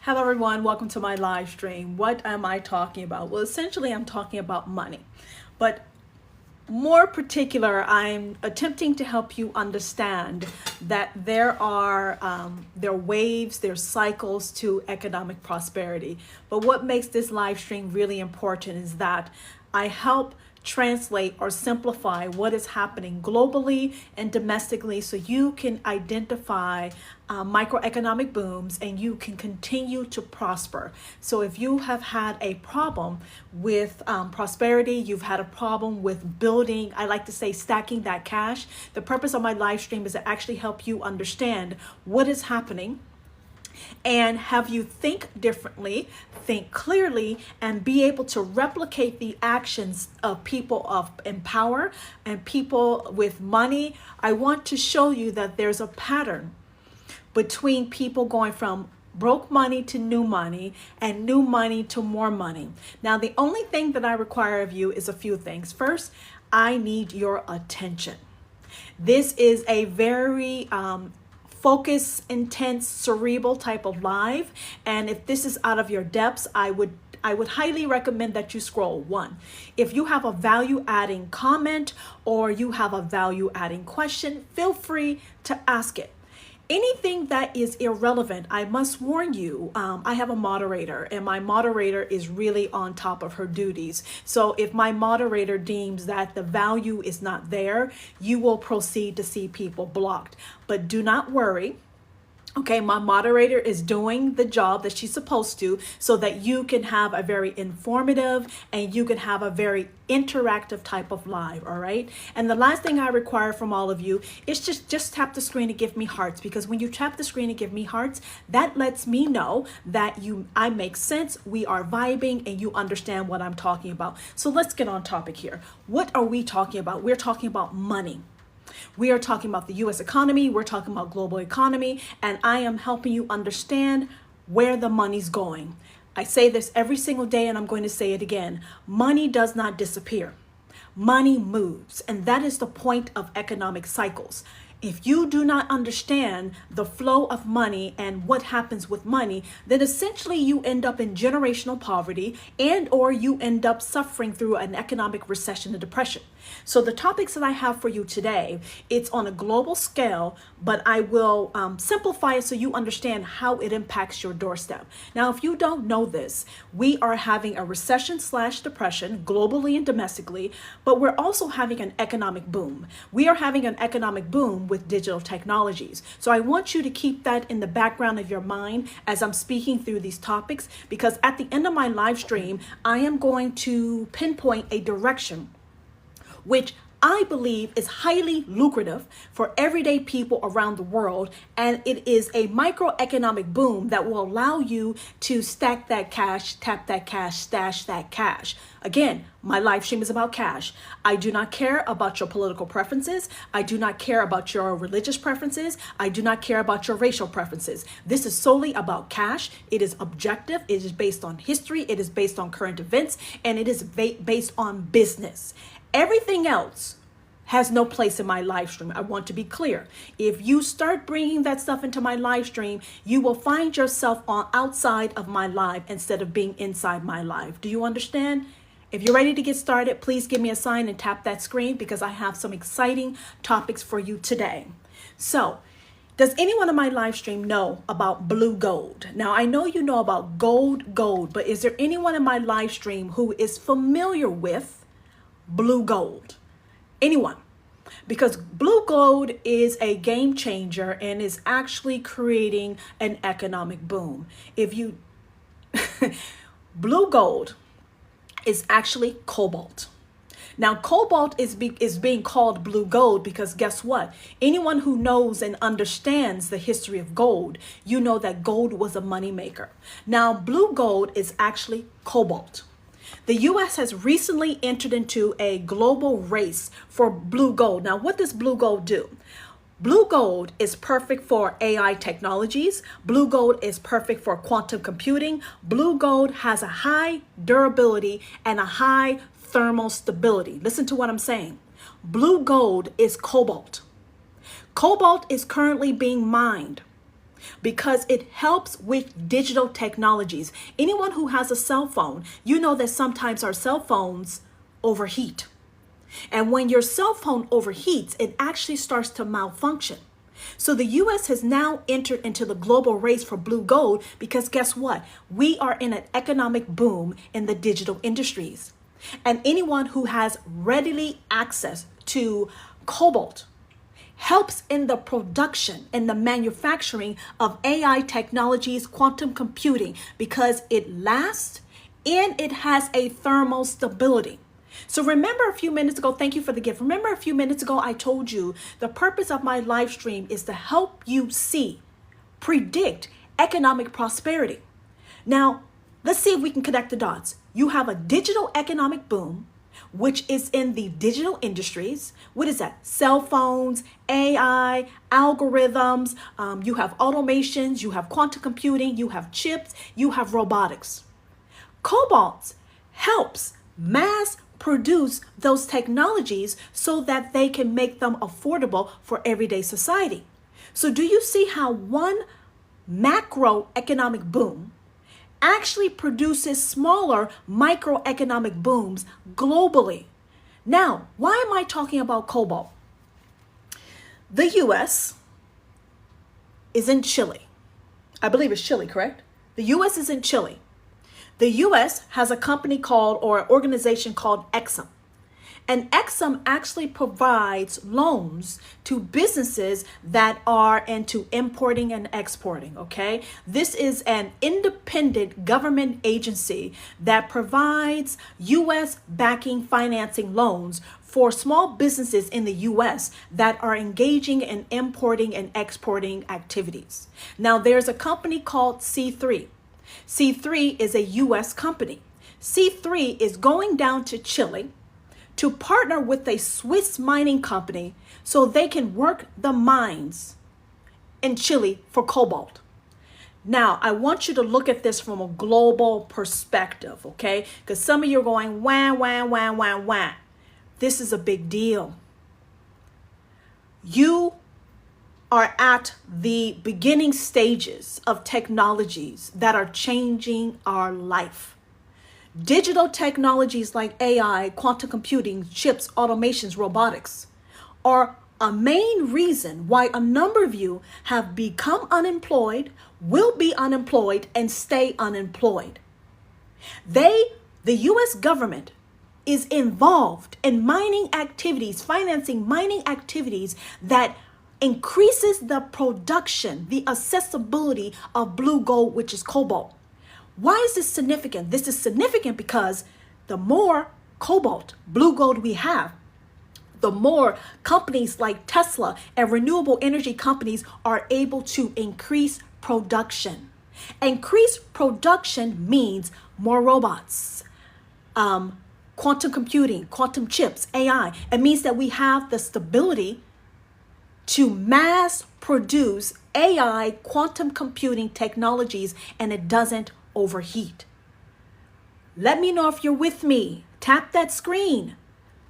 Hello everyone, welcome to my live stream. What am I talking about? Well, essentially I'm talking about money, but more particular, I'm attempting to help you understand that there are waves, there's cycles to economic prosperity. But what makes this live stream really important is that I help translate or simplify what is happening globally and domestically so you can identify microeconomic booms and you can continue to prosper. So if you have had a problem with prosperity, you've had a problem with building, I like to say stacking that cash, the purpose of my live stream is to actually help you understand what is happening and have you think differently, think clearly, and be able to replicate the actions of people in power and people with money. I want to show you that there's a pattern between people going from broke money to new money and new money to more money. Now, the only thing that I require of you is a few things. First, I need your attention. This is a very focus, intense, cerebral type of live. And if this is out of your depths, I would highly recommend that you scroll one. If you have a value adding comment or you have a value adding question, feel free to ask it. Anything that is irrelevant, I must warn you, I have a moderator and my moderator is really on top of her duties. So if my moderator deems that the value is not there, you will proceed to see people blocked. But do not worry. Okay, my moderator is doing the job that she's supposed to so that you can have a very informative and you can have a very interactive type of live, all right? And the last thing I require from all of you is just tap the screen and give me hearts, because when you tap the screen and give me hearts, that lets me know that I make sense, we are vibing, and you understand what I'm talking about. So let's get on topic here. What are we talking about? We're talking about money. We are talking about the U.S. economy. We're talking about global economy, and I am helping you understand where the money's going. I say this every single day, and I'm going to say it again. Money does not disappear. Money moves, and that is the point of economic cycles. If you do not understand the flow of money and what happens with money, then essentially you end up in generational poverty and or you end up suffering through an economic recession and depression. So the topics that I have for you today, it's on a global scale, but I will simplify it so you understand how it impacts your doorstep. Now, if you don't know this, we are having a recession/depression globally and domestically, but we're also having an economic boom. We are having an economic boom with digital technologies. So I want you to keep that in the background of your mind as I'm speaking through these topics, because at the end of my live stream, I am going to pinpoint a direction which I believe is highly lucrative for everyday people around the world. And it is a microeconomic boom that will allow you to stack that cash, tap that cash, stash that cash. Again, my live stream is about cash. I do not care about your political preferences. I do not care about your religious preferences. I do not care about your racial preferences. This is solely about cash. It is objective. It is based on history. It is based on current events, and it is based on business. Everything else has no place in my live stream. I want to be clear. If you start bringing that stuff into my live stream, you will find yourself on outside of my live instead of being inside my live. Do you understand? If you're ready to get started, please give me a sign and tap that screen, because I have some exciting topics for you today. So, does anyone in my live stream know about blue gold? Now, I know you know about gold, but is there anyone in my live stream who is familiar with blue gold? Anyone? Because blue gold is a game changer and is actually creating an economic boom. Blue gold is actually cobalt. Now, cobalt is being called blue gold because guess what? Anyone who knows and understands the history of gold, you know that gold was a moneymaker. Now, blue gold is actually cobalt. The U.S. has recently entered into a global race for blue gold. Now, what does blue gold do? Blue gold is perfect for AI technologies. Blue gold is perfect for quantum computing. Blue gold has a high durability and a high thermal stability. Listen to what I'm saying. Blue gold is cobalt. Cobalt is currently being mined because it helps with digital technologies. Anyone who has a cell phone, you know that sometimes our cell phones overheat. And when your cell phone overheats, it actually starts to malfunction. So the US has now entered into the global race for blue gold because guess what? We are in an economic boom in the digital industries. And anyone who has readily access to Cobalt helps in the production and the manufacturing of AI technologies, quantum computing, because it lasts and it has a thermal stability. So remember a few minutes ago, thank you for the gift. Remember a few minutes ago, I told you the purpose of my live stream is to help you predict economic prosperity. Now, let's see if we can connect the dots. You have a digital economic boom, which is in the digital industries. What is that? Cell phones, AI, algorithms, you have automations, you have quantum computing, you have chips, you have robotics. Cobalt helps mass produce those technologies so that they can make them affordable for everyday society. So do you see how one macroeconomic boom actually produces smaller microeconomic booms globally? Now, why am I talking about cobalt? The US is in Chile. I believe it's Chile, correct? The US is in Chile. The US has a company called, or an organization called Exim. And Exim actually provides loans to businesses that are into importing and exporting, okay? This is an independent government agency that provides US backing financing loans for small businesses in the US that are engaging in importing and exporting activities. Now, there's a company called C3. C3 is a US company. C3 is going down to Chile to partner with a Swiss mining company so they can work the mines in Chile for cobalt. Now, I want you to look at this from a global perspective, okay? Because some of you are going, wah, wah, wah, wah, wah. This is a big deal. You are at the beginning stages of technologies that are changing our life. Digital technologies like AI, quantum computing, chips, automations, robotics are a main reason why a number of you have become unemployed, will be unemployed, and stay unemployed. The US government is involved in mining activities, financing mining activities that increases the production, the accessibility of blue gold, which is cobalt. Why is this significant? This is significant because the more cobalt, blue gold we have, the more companies like Tesla and renewable energy companies are able to increase production. Increased production means more robots, quantum computing, quantum chips, AI. It means that we have the stability to mass produce AI, quantum computing technologies, and it doesn't overheat. Let me know if you're with me. Tap that screen.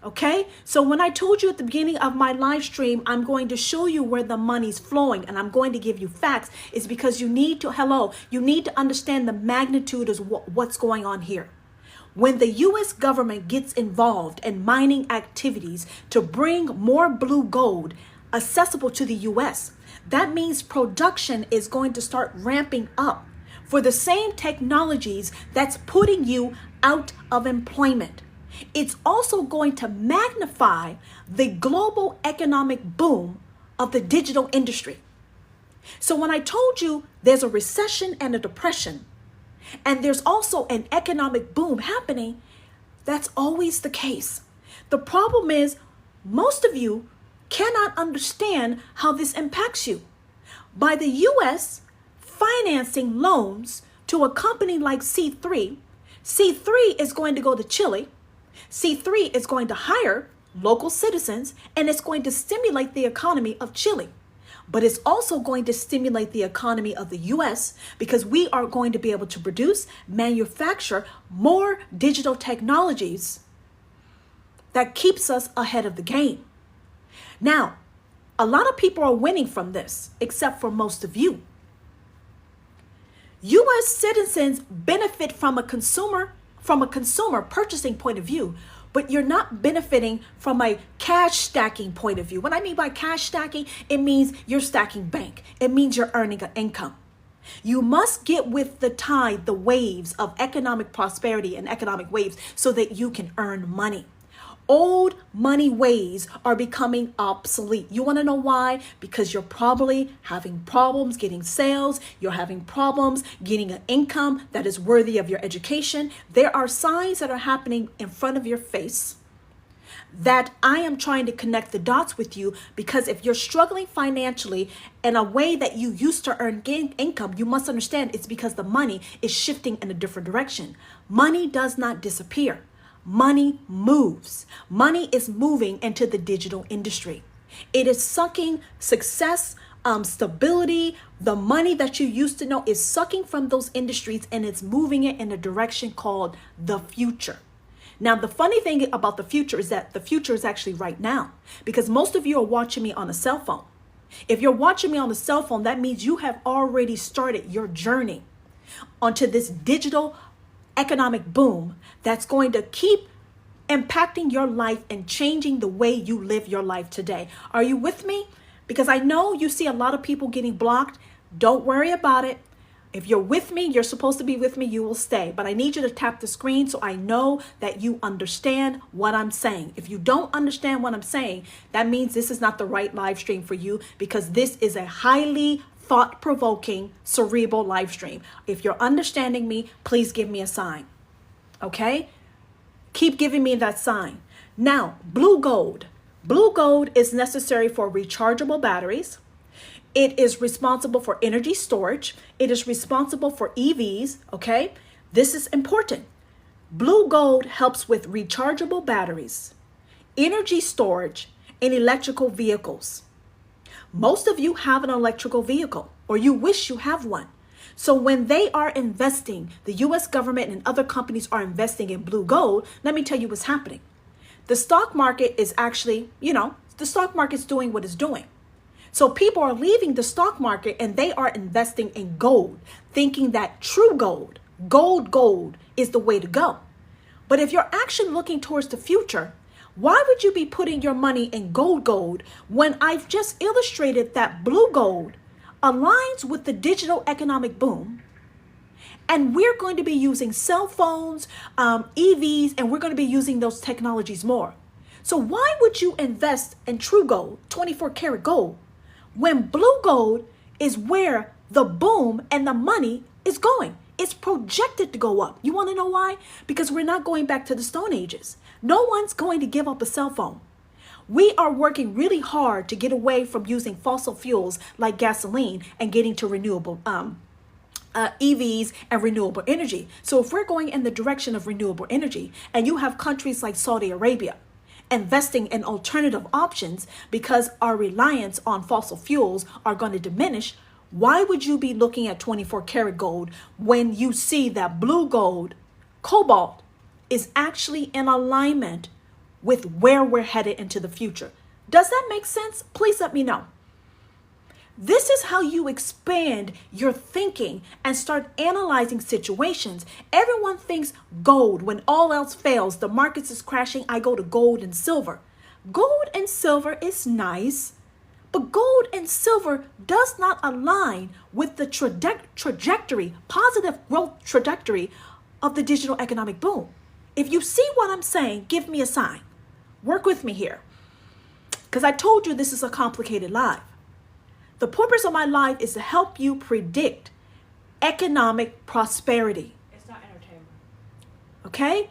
Okay? So when I told you at the beginning of my live stream, I'm going to show you where the money's flowing and I'm going to give you facts, is because you need to understand the magnitude of what's going on here. When the US government gets involved in mining activities to bring more blue gold accessible to the US, that means production is going to start ramping up for the same technologies that's putting you out of employment. It's also going to magnify the global economic boom of the digital industry. So when I told you there's a recession and a depression, and there's also an economic boom happening, that's always the case. The problem is most of you cannot understand how this impacts you. By the US financing loans to a company like C3, C3 is going to go to Chile. C3 is going to hire local citizens and it's going to stimulate the economy of Chile. But it's also going to stimulate the economy of the US because we are going to be able to produce, manufacture more digital technologies that keeps us ahead of the game. Now, a lot of people are winning from this, except for most of you. U.S. citizens benefit from a consumer purchasing point of view, but you're not benefiting from a cash stacking point of view. What I mean by cash stacking, it means you're stacking bank. It means you're earning an income. You must get with the tide, the waves of economic prosperity and economic waves so that you can earn money. Old money ways are becoming obsolete. You want to know why? Because you're probably having problems getting sales. You're having problems getting an income that is worthy of your education. There are signs that are happening in front of your face that I am trying to connect the dots with you, because if you're struggling financially in a way that you used to earn income, you must understand it's because the money is shifting in a different direction. Money does not disappear. Money moves. Money is moving into the digital industry. It is sucking success, stability. The money that you used to know is sucking from those industries, and it's moving it in a direction called the future. Now, the funny thing about the future is that the future is actually right now, because most of you are watching me on a cell phone. If you're watching me on a cell phone, that means you have already started your journey onto this digital economic boom that's going to keep impacting your life and changing the way you live your life today. Are you with me? Because I know you see a lot of people getting blocked. Don't worry about it. If you're with me, you're supposed to be with me, you will stay. But I need you to tap the screen so I know that you understand what I'm saying. If you don't understand what I'm saying, that means this is not the right live stream for you, because this is a highly thought-provoking, cerebral live stream. If you're understanding me, please give me a sign. Okay? Keep giving me that sign. Now, blue gold. Blue gold is necessary for rechargeable batteries. It is responsible for energy storage. It is responsible for EVs, okay? This is important. Blue gold helps with rechargeable batteries, energy storage, and electrical vehicles. Most of you have an electrical vehicle, or you wish you have one. So when they are investing, the U.S. government and other companies are investing in blue gold, let me tell you what's happening. The stock market is actually, the stock market's doing what it's doing. So people are leaving the stock market and they are investing in gold, thinking that true gold is the way to go. But if you're actually looking towards the future, why would you be putting your money in gold when I've just illustrated that blue gold aligns with the digital economic boom? And we're going to be using cell phones, EVs, and we're going to be using those technologies more. So why would you invest in true gold, 24 karat gold, when blue gold is where the boom and the money is going? It's projected to go up. You want to know why? Because we're not going back to the Stone Ages. No one's going to give up a cell phone. We are working really hard to get away from using fossil fuels like gasoline and getting to renewable EVs and renewable energy. So if we're going in the direction of renewable energy, and you have countries like Saudi Arabia investing in alternative options because our reliance on fossil fuels are going to diminish, why would you be looking at 24 karat gold when you see that blue gold, cobalt, is actually in alignment with where we're headed into the future? Does that make sense? Please let me know. This is how you expand your thinking and start analyzing situations. Everyone thinks gold. When all else fails, the markets is crashing, I go to gold and silver. Gold and silver is nice, but gold and silver does not align with the trajectory, positive growth trajectory of the digital economic boom. If you see what I'm saying, give me a sign. Work with me here, because I told you this is a complicated live. The purpose of my life is to help you predict economic prosperity. It's not entertainment. Okay?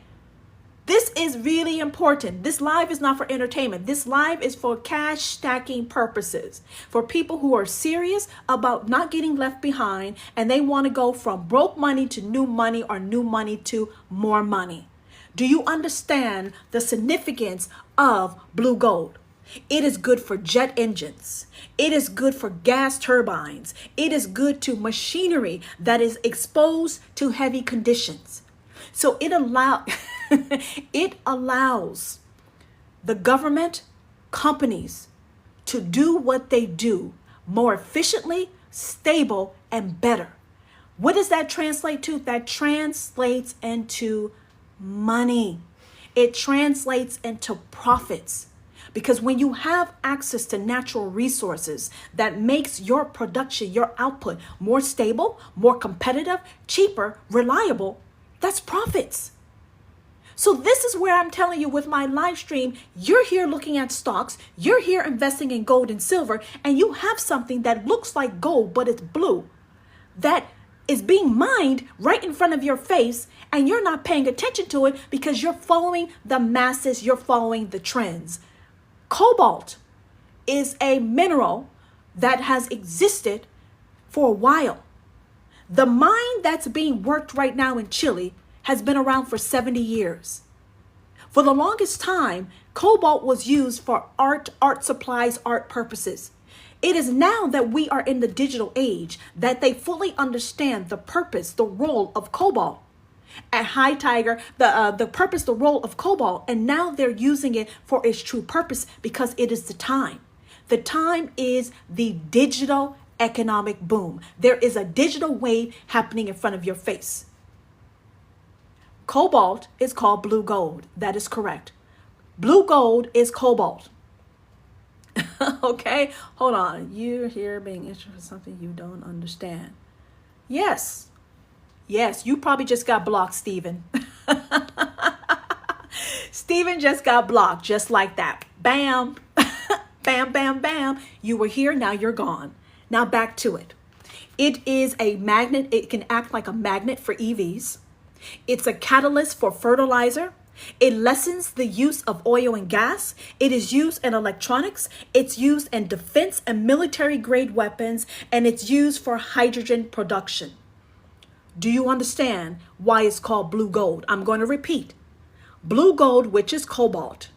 This is really important. This live is not for entertainment. This live is for cash stacking purposes. For people who are serious about not getting left behind and they want to go from broke money to new money, or new money to more money. Do you understand the significance of blue gold? It is good for jet engines. It is good for gas turbines. It is good to machinery that is exposed to heavy conditions. So it allows the government, companies to do what they do more efficiently, stable, and better. What does that translate to? That translates into money. It translates into profits. Because when you have access to natural resources that makes your production, your output more stable, more competitive, cheaper, reliable, that's profits. So this is where I'm telling you with my live stream, you're here looking at stocks, you're here investing in gold and silver, and you have something that looks like gold, but it's blue, that is being mined right in front of your face, and you're not paying attention to it because you're following the masses, you're following the trends. Cobalt is a mineral that has existed for a while. The mine that's being worked right now in Chile has been around for 70 years. For the longest time, cobalt was used for art supplies, art purposes. It is now that we are in the digital age that they fully understand the purpose, the role of cobalt. At High Tiger, the purpose, the role of cobalt, and now they're using it for its true purpose because it is the time. The time is the digital economic boom. There is a digital wave happening in front of your face. Cobalt is called blue gold. That is correct. Blue gold is cobalt. Okay, hold on. You're here being interested in something you don't understand. Yes, you probably just got blocked, Stephen. Stephen just got blocked just like that. Bam, bam, bam, bam. You were here, now you're gone. Now back to it. It is a magnet. It can act like a magnet for EVs. It's a catalyst for fertilizer. It lessens the use of oil and gas. It is used in electronics. It's used in defense and military grade weapons, and it's used for hydrogen production. Do you understand why it's called blue gold? I'm going to repeat. Blue gold, which is cobalt,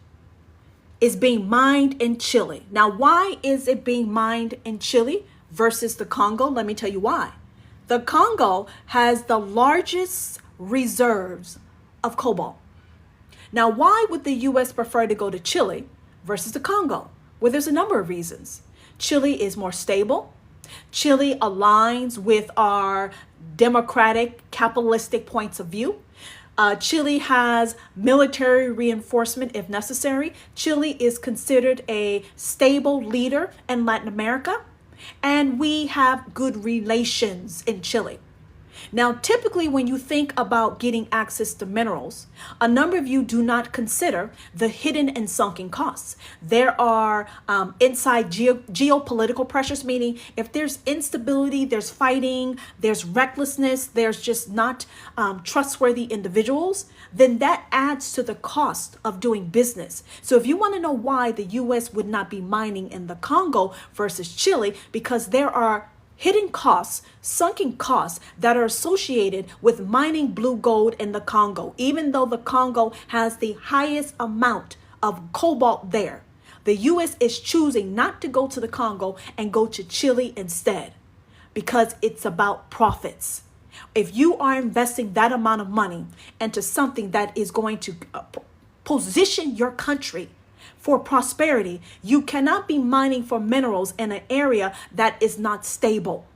is being mined in Chile. Now, why is it being mined in Chile versus the Congo? Let me tell you why. The Congo has the largest reserves of cobalt. Now, why would the U.S. prefer to go to Chile versus the Congo? Well, there's a number of reasons. Chile is more stable. Chile aligns with our democratic, capitalistic points of view. Chile has military reinforcement if necessary. Chile is considered a stable leader in Latin America, and we have good relations in Chile. Now, typically when you think about getting access to minerals, a number of you do not consider the hidden and sunken costs. There are inside geopolitical pressures, meaning if there's instability, there's fighting, there's recklessness, there's just not trustworthy individuals, then that adds to the cost of doing business. So if you want to know why the U.S. would not be mining in the Congo versus Chile, because there are hidden costs, sunken costs that are associated with mining blue gold in the Congo. Even though the Congo has the highest amount of cobalt there, the U.S. is choosing not to go to the Congo and go to Chile instead because it's about profits. If you are investing that amount of money into something that is going to position your country for prosperity, you cannot be mining for minerals in an area that is not stable,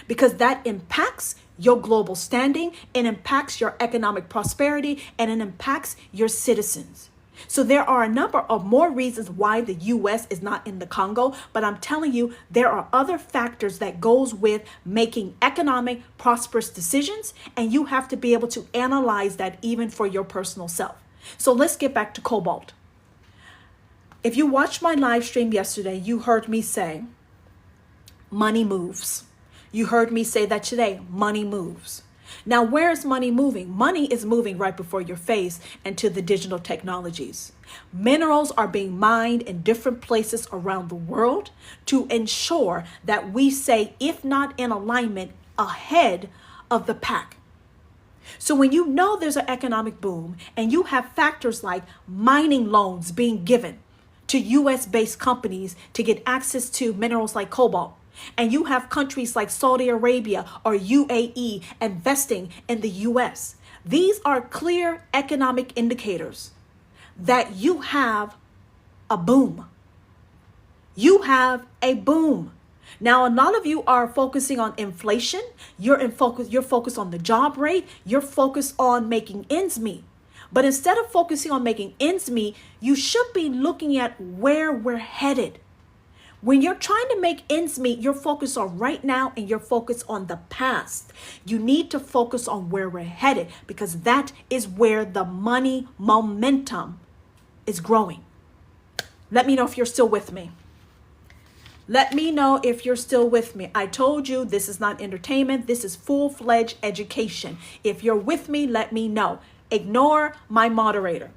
because that impacts your global standing, it impacts your economic prosperity, and it impacts your citizens. So there are a number of more reasons why the U.S. is not in the Congo, but I'm telling you, there are other factors that goes with making economic, prosperous decisions, and you have to be able to analyze that even for your personal self. So let's get back to cobalt. If you watched my live stream yesterday, you heard me say, money moves. You heard me say that today, money moves. Now, where is money moving? Money is moving right before your face into the digital technologies. Minerals are being mined in different places around the world to ensure that we stay, if not in alignment, ahead of the pack. So when you know there's an economic boom and you have factors like mining loans being given to U.S.-based companies to get access to minerals like cobalt, and you have countries like Saudi Arabia or UAE investing in the U.S., these are clear economic indicators that you have a boom. You have a boom. Now, a lot of you are focusing on inflation. You're focused on the job rate. You're focused on making ends meet. But instead of focusing on making ends meet, you should be looking at where we're headed. When you're trying to make ends meet, you're focused on right now and you're focused on the past. You need to focus on where we're headed because that is where the money momentum is growing. Let me know if you're still with me. Let me know if you're still with me. I told you this is not entertainment. This is full-fledged education. If you're with me, let me know. Ignore my moderator.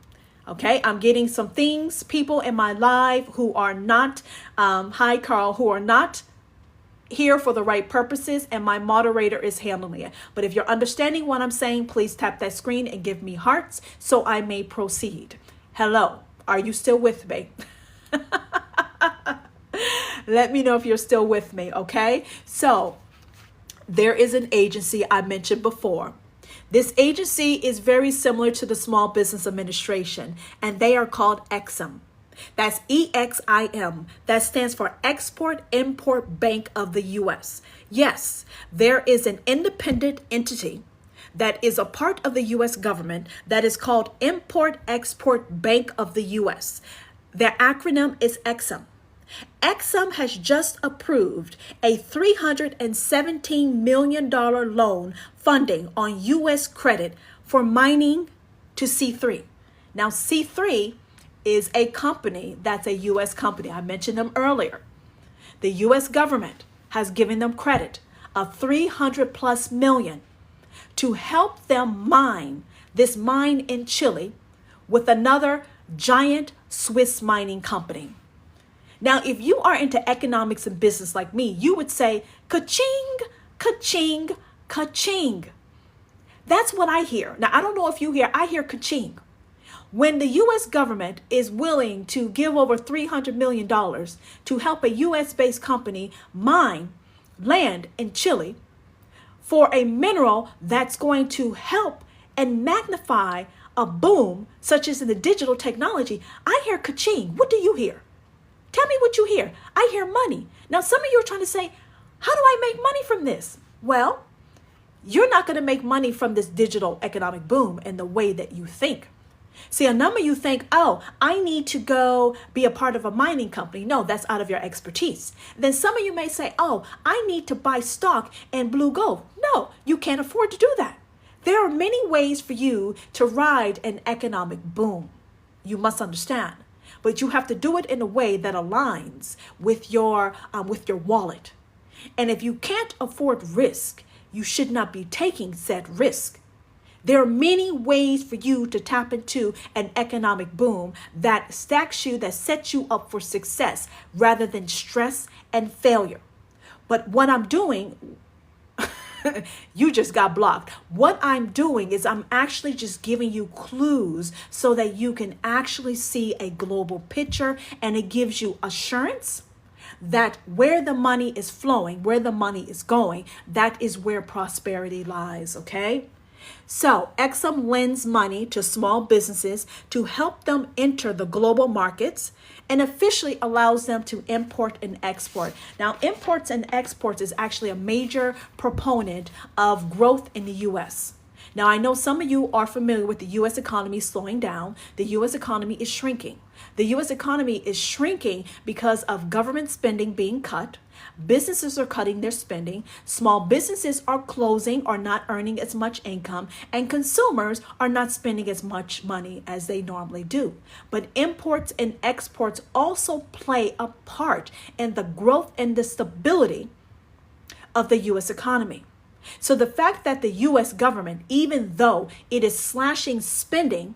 Okay, I'm getting some things, people in my live who are not, hi Carl, who are not here for the right purposes, and my moderator is handling it. But if you're understanding what I'm saying, please tap that screen and give me hearts so I may proceed. Hello, are you still with me? Let me know if you're still with me, okay? So there is an agency I mentioned before. This agency is very similar to the Small Business Administration, and they are called EXIM. That's EXIM. That stands for Export-Import Bank of the U.S. Yes, there is an independent entity that is a part of the U.S. government that is called Import-Export Bank of the U.S. Their acronym is EXIM. EXIM has just approved a $317 million loan funding on U.S. credit for mining to C3. Now, C3 is a company that's a U.S. company. I mentioned them earlier. The U.S. government has given them credit of $300+ million to help them mine this mine in Chile with another giant Swiss mining company. Now, if you are into economics and business like me, you would say, ka-ching, ka-ching, ka-ching. That's what I hear. Now, I don't know if you hear, I hear ka-ching. When the U.S. government is willing to give over $300 million to help a U.S.-based company mine land in Chile for a mineral that's going to help and magnify a boom, such as in the digital technology, I hear ka-ching. What do you hear? Tell me what you hear. I hear money. Now, some of you are trying to say, how do I make money from this? Well, you're not going to make money from this digital economic boom in the way that you think. See, a number of you think, oh, I need to go be a part of a mining company. No, that's out of your expertise. Then some of you may say, oh, I need to buy stock in blue gold. No, you can't afford to do that. There are many ways for you to ride an economic boom. You must understand. But you have to do it in a way that aligns with your wallet. And if you can't afford risk, you should not be taking said risk. There are many ways for you to tap into an economic boom that stacks you, that sets you up for success rather than stress and failure. But what I'm doing, you just got blocked. What I'm doing is I'm actually just giving you clues so that you can actually see a global picture, and it gives you assurance that where the money is flowing, where the money is going, that is where prosperity lies, okay? So EXIM lends money to small businesses to help them enter the global markets and officially allows them to import and export. Now, imports and exports is actually a major proponent of growth in the U.S. Now, I know some of you are familiar with the U.S. economy slowing down. The U.S. economy is shrinking. The U.S. economy is shrinking because of government spending being cut. Businesses are cutting their spending. Small businesses are closing or not earning as much income, and consumers are not spending as much money as they normally do. But imports and exports also play a part in the growth and the stability of the U.S. economy. So the fact that the U.S. government, even though it is slashing spending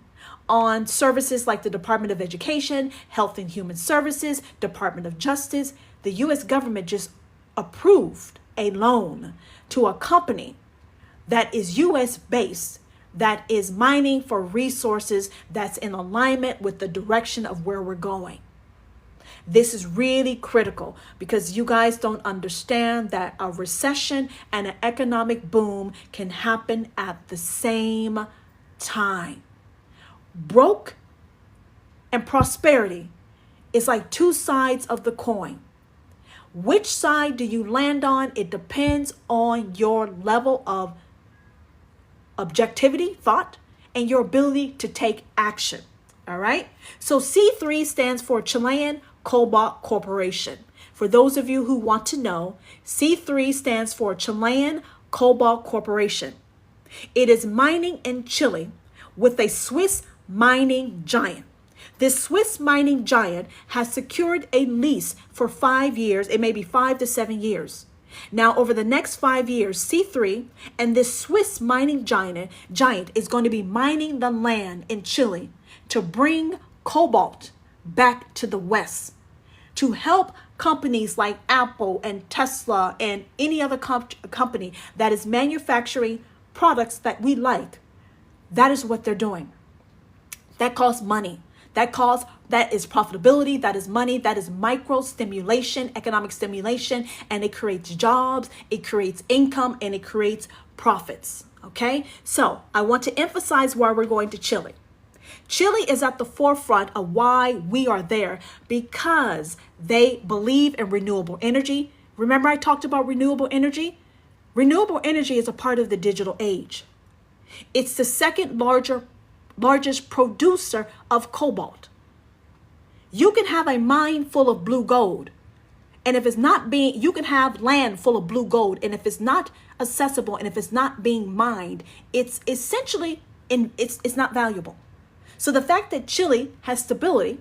on services like the Department of Education, Health and Human Services, Department of Justice, the U.S. government just approved a loan to a company that is U.S. based, that is mining for resources that's in alignment with the direction of where we're going. This is really critical because you guys don't understand that a recession and an economic boom can happen at the same time. Broke and prosperity is like two sides of the coin. Which side do you land on? It depends on your level of objectivity, thought, and your ability to take action. All right. So C3 stands for Chilean Cobalt Corporation. For those of you who want to know, C3 stands for Chilean Cobalt Corporation. It is mining in Chile with a Swiss mining giant. This Swiss mining giant has secured a lease for 5 years. It may be 5 to 7 years. Now, over the next 5 years, C3 and this Swiss mining giant is going to be mining the land in Chile to bring cobalt back to the West, to help companies like Apple and Tesla and any other company that is manufacturing products that we like. That is what they're doing. That costs money. That is profitability, that is money, that is micro stimulation, economic stimulation, and it creates jobs, it creates income, and it creates profits. Okay, so I want to emphasize why we're going to Chile. Chile is at the forefront of why we are there, because they believe in renewable energy. Remember I talked about renewable energy? Renewable energy is a part of the digital age. It's the second largest producer of cobalt. You can have a mine full of blue gold, and if it's not being, you can have land full of blue gold, and if it's not accessible and if it's not being mined, it's essentially it's not valuable. So the fact that Chile has stability,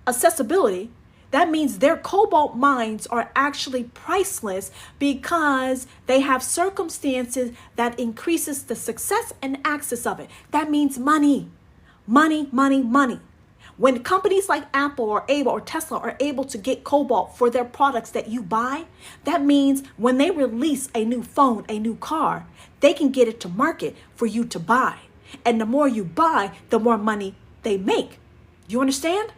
accessibility, that means their cobalt mines are actually priceless because they have circumstances that increases the success and access of it. That means money, money, money, money. When companies like Apple or Tesla are able to get cobalt for their products that you buy, that means when they release a new phone, a new car, they can get it to market for you to buy. And the more you buy, the more money they make. You understand?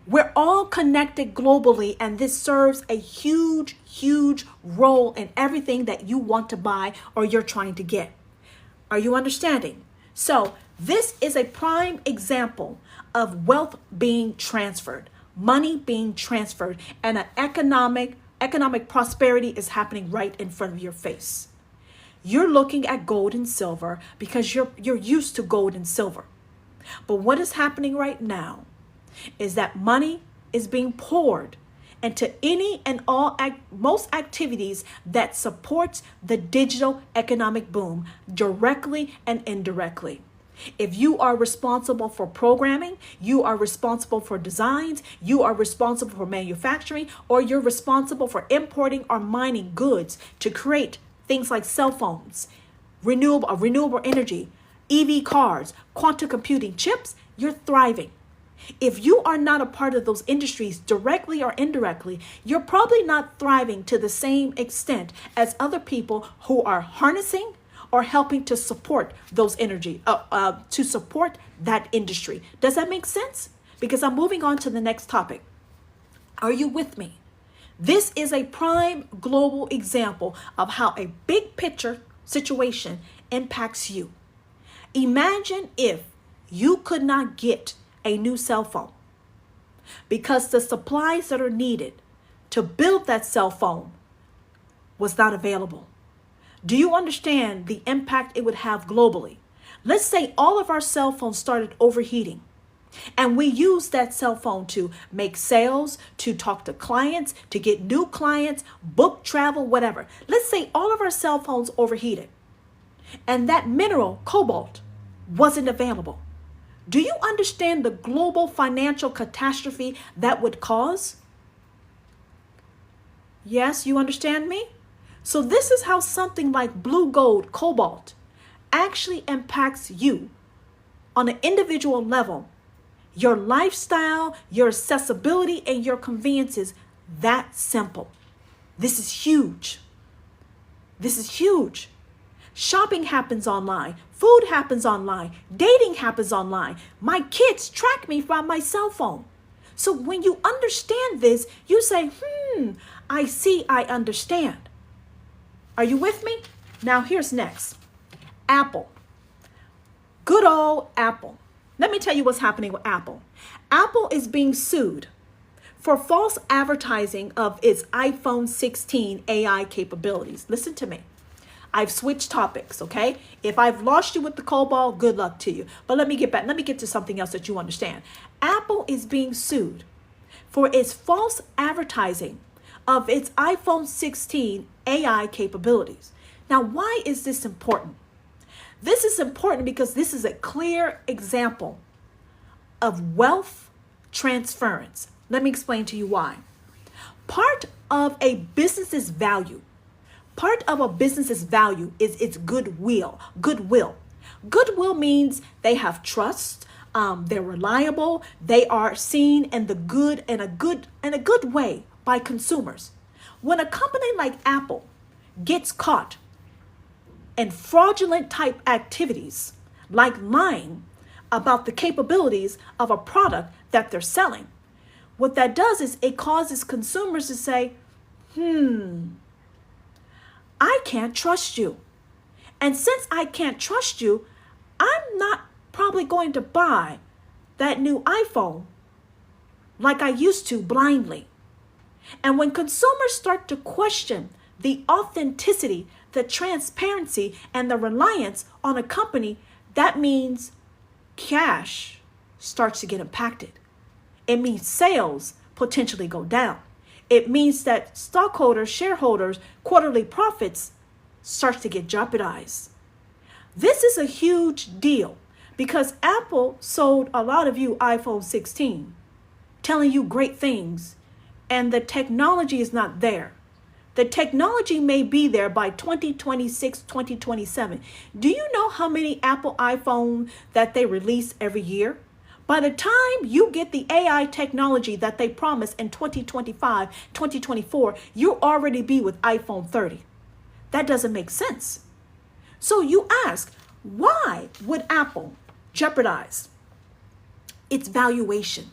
We're all connected globally, and this serves a huge, huge role in everything that you want to buy or you're trying to get. Are you understanding? So this is a prime example of wealth being transferred, money being transferred, and an economic prosperity is happening right in front of your face. You're looking at gold and silver because you're used to gold and silver. But what is happening right now is that money is being poured into any and all most activities that supports the digital economic boom directly and indirectly. If you are responsible for programming, you are responsible for designs, you are responsible for manufacturing, or you're responsible for importing or mining goods to create things like cell phones, renewable energy, EV cars, quantum computing chips, you're thriving. If you are not a part of those industries directly or indirectly, you're probably not thriving to the same extent as other people who are harnessing or helping to support those to support that industry. Does that make sense? Because I'm moving on to the next topic. Are you with me? This is a prime global example of how a big picture situation impacts you. Imagine if you could not get a new cell phone because the supplies that are needed to build that cell phone was not available. Do you understand the impact it would have globally? Let's say all of our cell phones started overheating and we use that cell phone to make sales, to talk to clients, to get new clients, book travel, whatever. Let's say all of our cell phones overheated and that mineral, cobalt, wasn't available. Do you understand the global financial catastrophe that would cause? Yes, you understand me? So this is how something like blue gold, cobalt, actually impacts you on an individual level. Your lifestyle, your accessibility, and your conveniences, that simple. This is huge. This is huge. Shopping happens online. Food happens online. Dating happens online. My kids track me from my cell phone. So when you understand this, you say, I see, I understand. Are you with me? Now here's next. Apple. Good old Apple. Let me tell you what's happening with Apple. Apple is being sued for false advertising of its iPhone 16 AI capabilities. Listen to me. I've switched topics, okay? If I've lost you with the Cobalt, good luck to you. But let me get back. Let me get to something else that you understand. Apple is being sued for its false advertising of its iPhone 16 AI capabilities. Now, why is this important? This is important because this is a clear example of wealth transference. Let me explain to you why. Part of a business's value is its goodwill. Goodwill means they have trust. They're reliable. They are seen in a good way by consumers. When a company like Apple gets caught in fraudulent type activities, like lying about the capabilities of a product that they're selling, what that does is it causes consumers to say, I can't trust you. And since I can't trust you, I'm not probably going to buy that new iPhone like I used to blindly. And when consumers start to question the authenticity, the transparency, and the reliance on a company, that means cash starts to get impacted. It means sales potentially go down. It means that stockholders, shareholders, quarterly profits starts to get jeopardized. This is a huge deal because Apple sold a lot of you iPhone 16, telling you great things, and the technology is not there. The technology may be there by 2026, 2027. Do you know how many Apple iPhone that they release every year? By the time you get the AI technology that they promise in 2025, 2024, you'll already be with iPhone 30. That doesn't make sense. So you ask, why would Apple jeopardize its valuation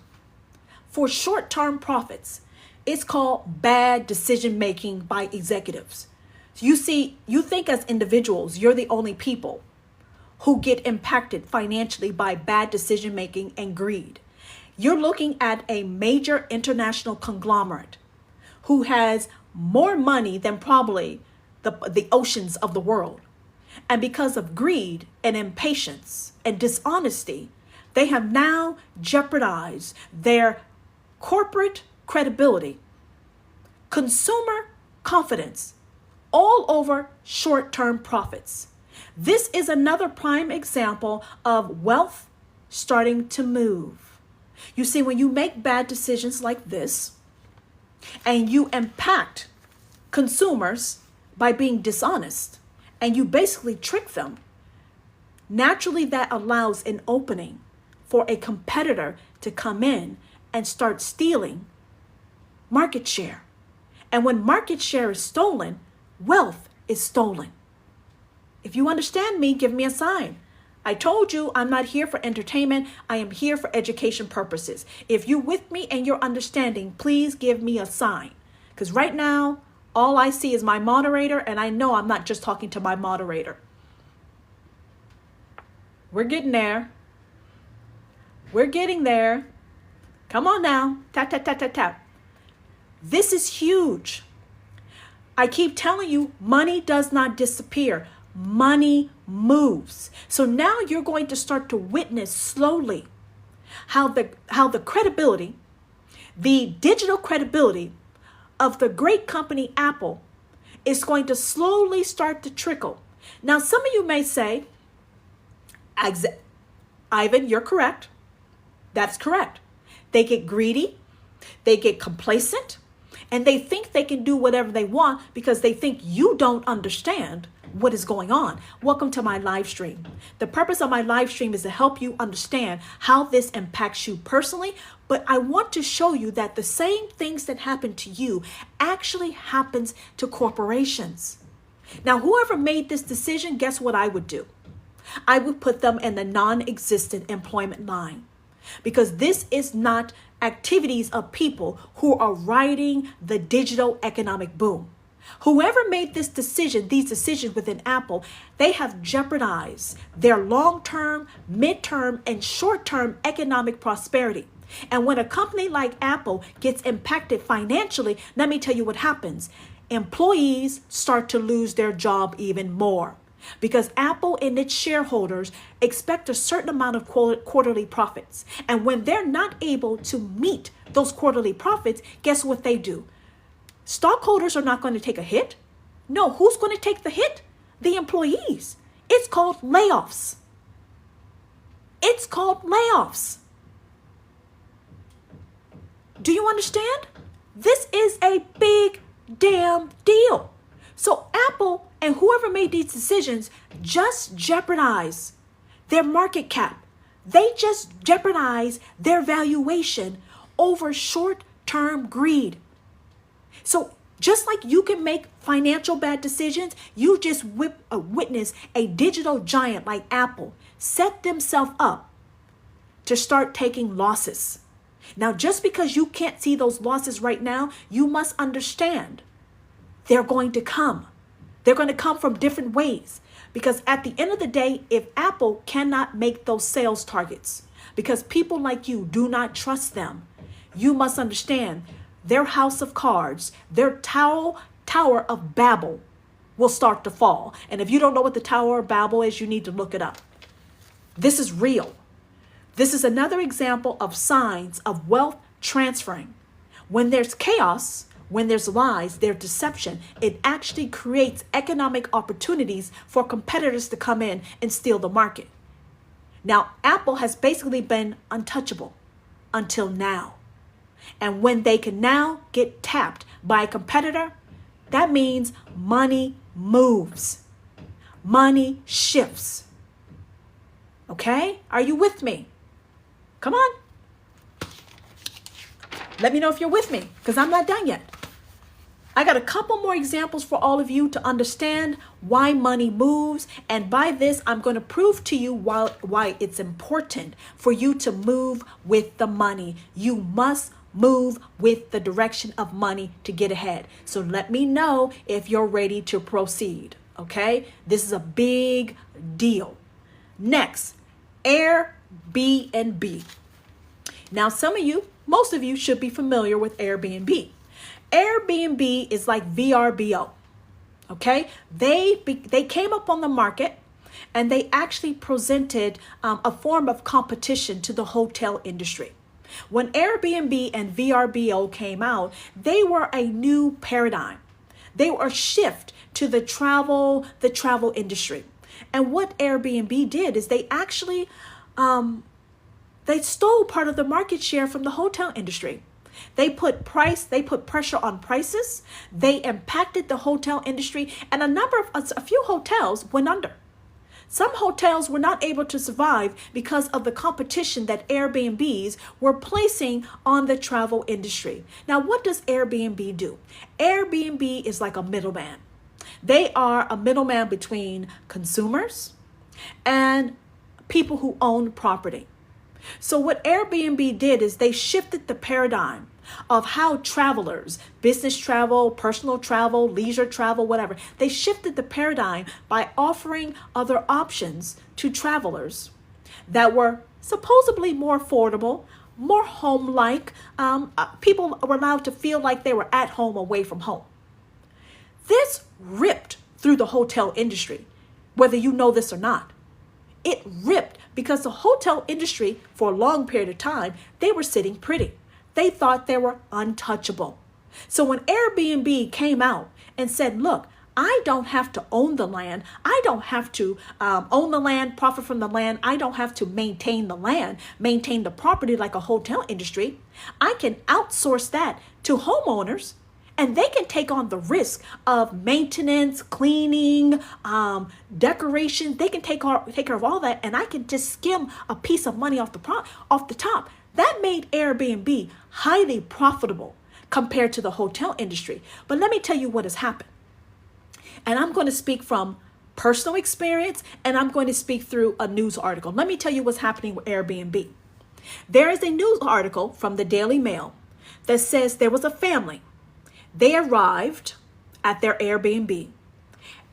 for short-term profits? It's called bad decision-making by executives. You see, you think as individuals, you're the only people who get impacted financially by bad decision-making and greed. You're looking at a major international conglomerate who has more money than probably the oceans of the world. And because of greed and impatience and dishonesty, they have now jeopardized their corporate credibility, consumer confidence, all over short-term profits. This is another prime example of wealth starting to move. You see, when you make bad decisions like this and you impact consumers by being dishonest and you basically trick them, naturally that allows an opening for a competitor to come in and start stealing market share. And when market share is stolen, wealth is stolen. If you understand me, give me a sign. I told you I'm not here for entertainment. I am here for education purposes. If you're with me and you're understanding, please give me a sign. Because right now, all I see is my moderator, and I know I'm not just talking to my moderator. We're getting there. We're getting there. Come on now. Tap, tap, tap, tap, tap. This is huge. I keep telling you, money does not disappear. Money moves. So now you're going to start to witness slowly how the credibility, the digital credibility of the great company Apple is going to slowly start to trickle. Now, some of you may say, Ivan, you're correct. That's correct. They get greedy, they get complacent, and they think they can do whatever they want because they think you don't understand what is going on. Welcome to my live stream. The purpose of my live stream is to help you understand how this impacts you personally, but I want to show you that the same things that happen to you actually happens to corporations. Now, whoever made this decision, guess what I would do? I would put them in the non-existent employment line, because this is not activities of people who are riding the digital economic boom. Whoever made this decision, these decisions within Apple, they have jeopardized their long-term, mid-term, and short-term economic prosperity. And when a company like Apple gets impacted financially, let me tell you what happens. Employees start to lose their job even more because Apple and its shareholders expect a certain amount of quarterly profits. And when they're not able to meet those quarterly profits, guess what they do? Stockholders are not going to take a hit. No, who's going to take the hit? The employees. It's called layoffs. It's called layoffs. Do you understand? This is a big damn deal. So Apple and whoever made these decisions just jeopardize their market cap. They just jeopardize their valuation over short-term greed. So just like you can make financial bad decisions, you just witness a digital giant like Apple set themselves up to start taking losses. Now, just because you can't see those losses right now, you must understand they're going to come. They're going to come from different ways. Because at the end of the day, if Apple cannot make those sales targets, because people like you do not trust them, you must understand their house of cards, their Tower of Babel will start to fall. And if you don't know what the Tower of Babel is, you need to look it up. This is real. This is another example of signs of wealth transferring. When there's chaos, when there's lies, there's deception, it actually creates economic opportunities for competitors to come in and steal the market. Now, Apple has basically been untouchable until now. And when they can now get tapped by a competitor, that means money moves. Money shifts. Okay? Are you with me? Come on. Let me know if you're with me, because I'm not done yet. I got a couple more examples for all of you to understand why money moves. And by this, I'm going to prove to you why it's important for you to move with the money. You must move with the direction of money to get ahead. So let me know if you're ready to proceed. Okay? This is a big deal. Next, Airbnb. Now, most of you should be familiar with Airbnb. Airbnb is like VRBO. Okay? They came up on the market and they actually presented a form of competition to the hotel industry. When Airbnb and VRBO came out, they were a new paradigm. They were a shift to the travel industry. And what Airbnb did is they actually they stole part of the market share from the hotel industry. They put pressure on prices. They impacted the hotel industry, and a few hotels went under. Some hotels were not able to survive because of the competition that Airbnbs were placing on the travel industry. Now, what does Airbnb do? Airbnb is like a middleman. They are a middleman between consumers and people who own property. So what Airbnb did is they shifted the paradigm of how travelers, business travel, personal travel, leisure travel, whatever, they shifted the paradigm by offering other options to travelers that were supposedly more affordable, more home-like. People were allowed to feel like they were at home away from home. This ripped through the hotel industry, whether you know this or not. It ripped because the hotel industry, for a long period of time, they were sitting pretty. They thought they were untouchable. So when Airbnb came out and said, look, I don't have to own the land. I don't have to own the land, profit from the land. I don't have to maintain the land, maintain the property like a hotel industry. I can outsource that to homeowners, and they can take on the risk of maintenance, cleaning, decorations. They can take care of all that, and I can just skim a piece of money off the top. That made Airbnb highly profitable compared to the hotel industry. But let me tell you what has happened. And I'm going to speak from personal experience, and I'm going to speak through a news article. Let me tell you what's happening with Airbnb. There is a news article from the Daily Mail that says there was a family. They arrived at their Airbnb,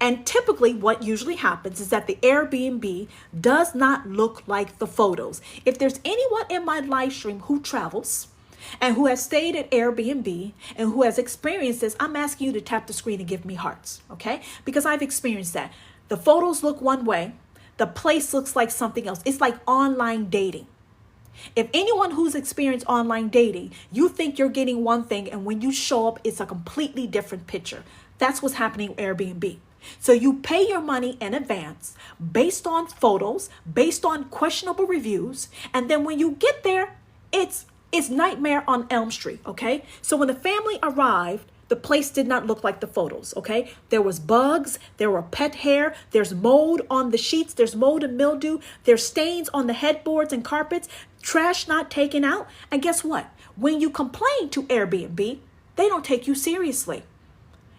And typically what usually happens is that the Airbnb does not look like the photos. If there's anyone in my live stream who travels and who has stayed at Airbnb and who has experienced this, I'm asking you to tap the screen and give me hearts, okay? Because I've experienced that. The photos look one way. The place looks like something else. It's like online dating. If anyone who's experienced online dating, you think you're getting one thing, and when you show up, it's a completely different picture. That's what's happening with Airbnb. So you pay your money in advance based on photos, based on questionable reviews, and then when you get there, it's nightmare on Elm Street, okay? So when the family arrived, the place did not look like the photos, okay? There was bugs, there were pet hair, there's mold on the sheets, there's mold and mildew, there's stains on the headboards and carpets, trash not taken out. And guess what? When you complain to Airbnb, they don't take you seriously.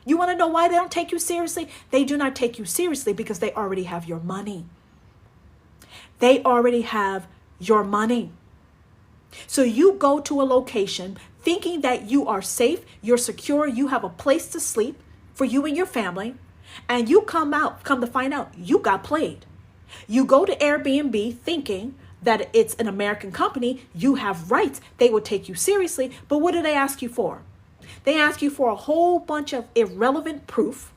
You want to know why they don't take you seriously? They do not take you seriously because they already have your money. They already have your money. So you go to a location thinking that you are safe, you're secure, you have a place to sleep for you and your family, and you come to find out you got played. You go to Airbnb thinking that it's an American company, you have rights, they will take you seriously, but what do they ask you for? They ask you for a whole bunch of irrelevant proof,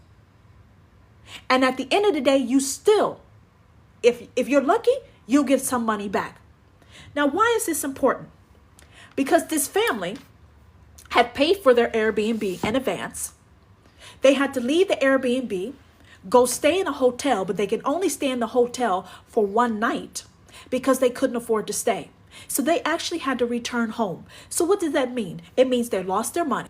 and at the end of the day, you still, if you're lucky, you'll get some money back. Now, why is this important? Because this family had paid for their Airbnb in advance. They had to leave the Airbnb, go stay in a hotel, but they can only stay in the hotel for one night because they couldn't afford to stay. So they actually had to return home. So what does that mean? It means they lost their money.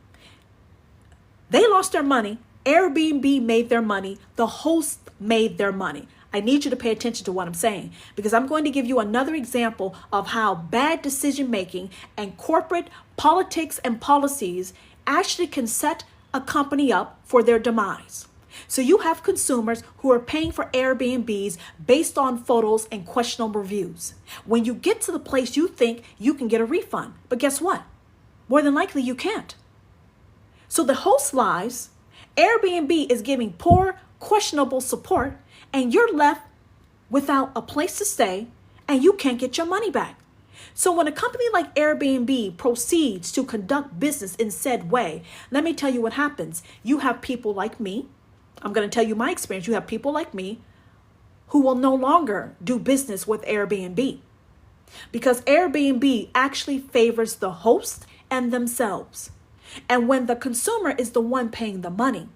They lost their money. Airbnb made their money. The host made their money. I need you to pay attention to what I'm saying, because I'm going to give you another example of how bad decision making and corporate politics and policies actually can set a company up for their demise. So you have consumers who are paying for Airbnbs based on photos and questionable reviews. When you get to the place, you think you can get a refund, but guess what? More than likely you can't. So the host lies, Airbnb is giving poor, questionable support, and you're left without a place to stay, and you can't get your money back. So when a company like Airbnb proceeds to conduct business in said way, let me tell you what happens. You have people like me. I'm going to tell you my experience. You have people like me who will no longer do business with Airbnb, because Airbnb actually favors the host and themselves. And when the consumer is the one paying the money,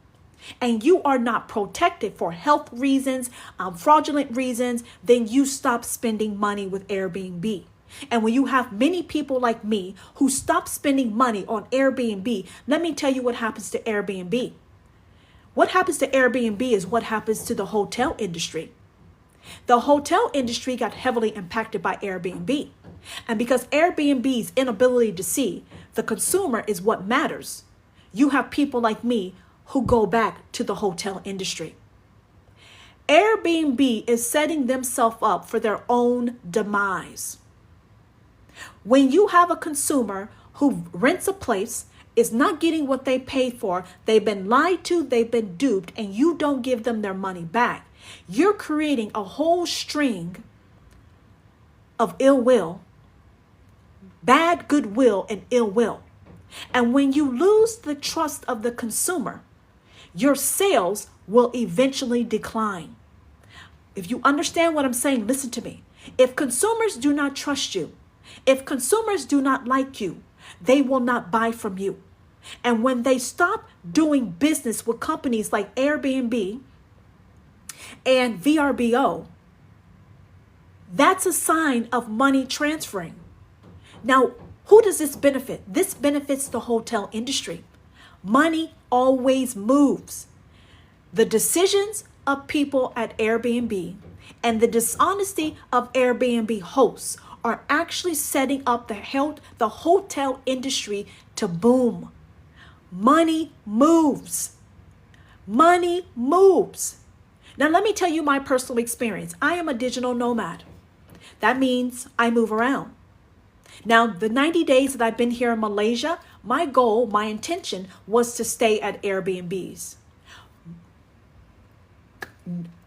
and you are not protected for health reasons, fraudulent reasons, then you stop spending money with Airbnb. And when you have many people like me who stop spending money on Airbnb, let me tell you what happens to Airbnb. What happens to Airbnb is what happens to the hotel industry. The hotel industry got heavily impacted by Airbnb. And because Airbnb's inability to see the consumer is what matters, you have people like me who go back to the hotel industry. Airbnb is setting themselves up for their own demise. When you have a consumer who rents a place, is not getting what they paid for, they've been lied to, they've been duped, and you don't give them their money back, you're creating a whole string of ill will, bad goodwill, and ill will. And when you lose the trust of the consumer, your sales will eventually decline. If you understand what I'm saying, listen to me. If consumers do not trust you, if consumers do not like you, they will not buy from you. And when they stop doing business with companies like Airbnb and VRBO, that's a sign of money transferring. Now, who does this benefit? This benefits the hotel industry. Money always moves. The decisions of people at Airbnb and the dishonesty of Airbnb hosts are actually setting up the hotel industry to boom. Money moves. Money moves. Now, let me tell you my personal experience. I am a digital nomad. That means I move around. Now, the 90 days that I've been here in Malaysia, my goal, my intention was to stay at Airbnbs.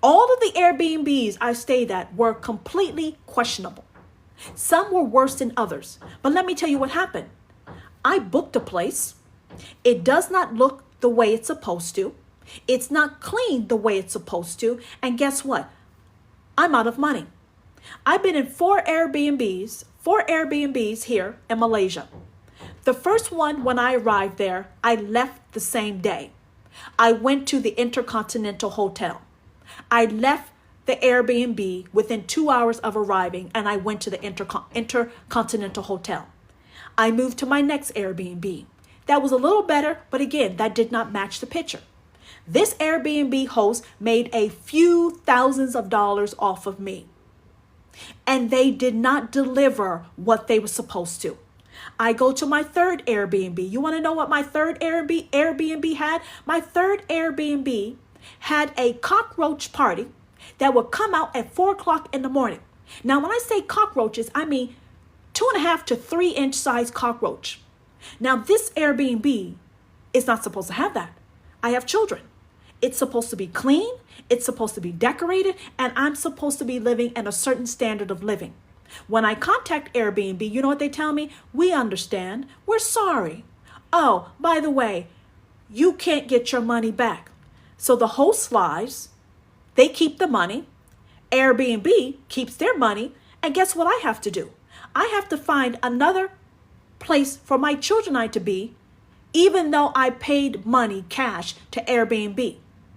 All of the Airbnbs I stayed at were completely questionable. Some were worse than others. But let me tell you what happened. I booked a place. It does not look the way it's supposed to. It's not clean the way it's supposed to. And guess what? I'm out of money. I've been in four Airbnbs here in Malaysia. The first one, when I arrived there, I left the same day. I went to the Intercontinental Hotel. I left the Airbnb within 2 hours of arriving, and I went to the Intercontinental Hotel. I moved to my next Airbnb. That was a little better, but again, that did not match the picture. This Airbnb host made a few thousands of dollars off of me, and they did not deliver what they were supposed to. I go to my third Airbnb. You want to know what my third Airbnb had? My third Airbnb had a cockroach party that would come out at 4 o'clock in the morning. Now, when I say cockroaches, I mean 2.5 to 3 inch size cockroach. Now, this Airbnb is not supposed to have that. I have children. It's supposed to be clean. It's supposed to be decorated. And I'm supposed to be living in a certain standard of living. When I contact Airbnb, you know what they tell me? We understand. We're sorry. Oh, by the way, you can't get your money back. So the host lies. They keep the money. Airbnb keeps their money. And guess what I have to do? I have to find another place for my children and I to be, even though I paid money cash to Airbnb.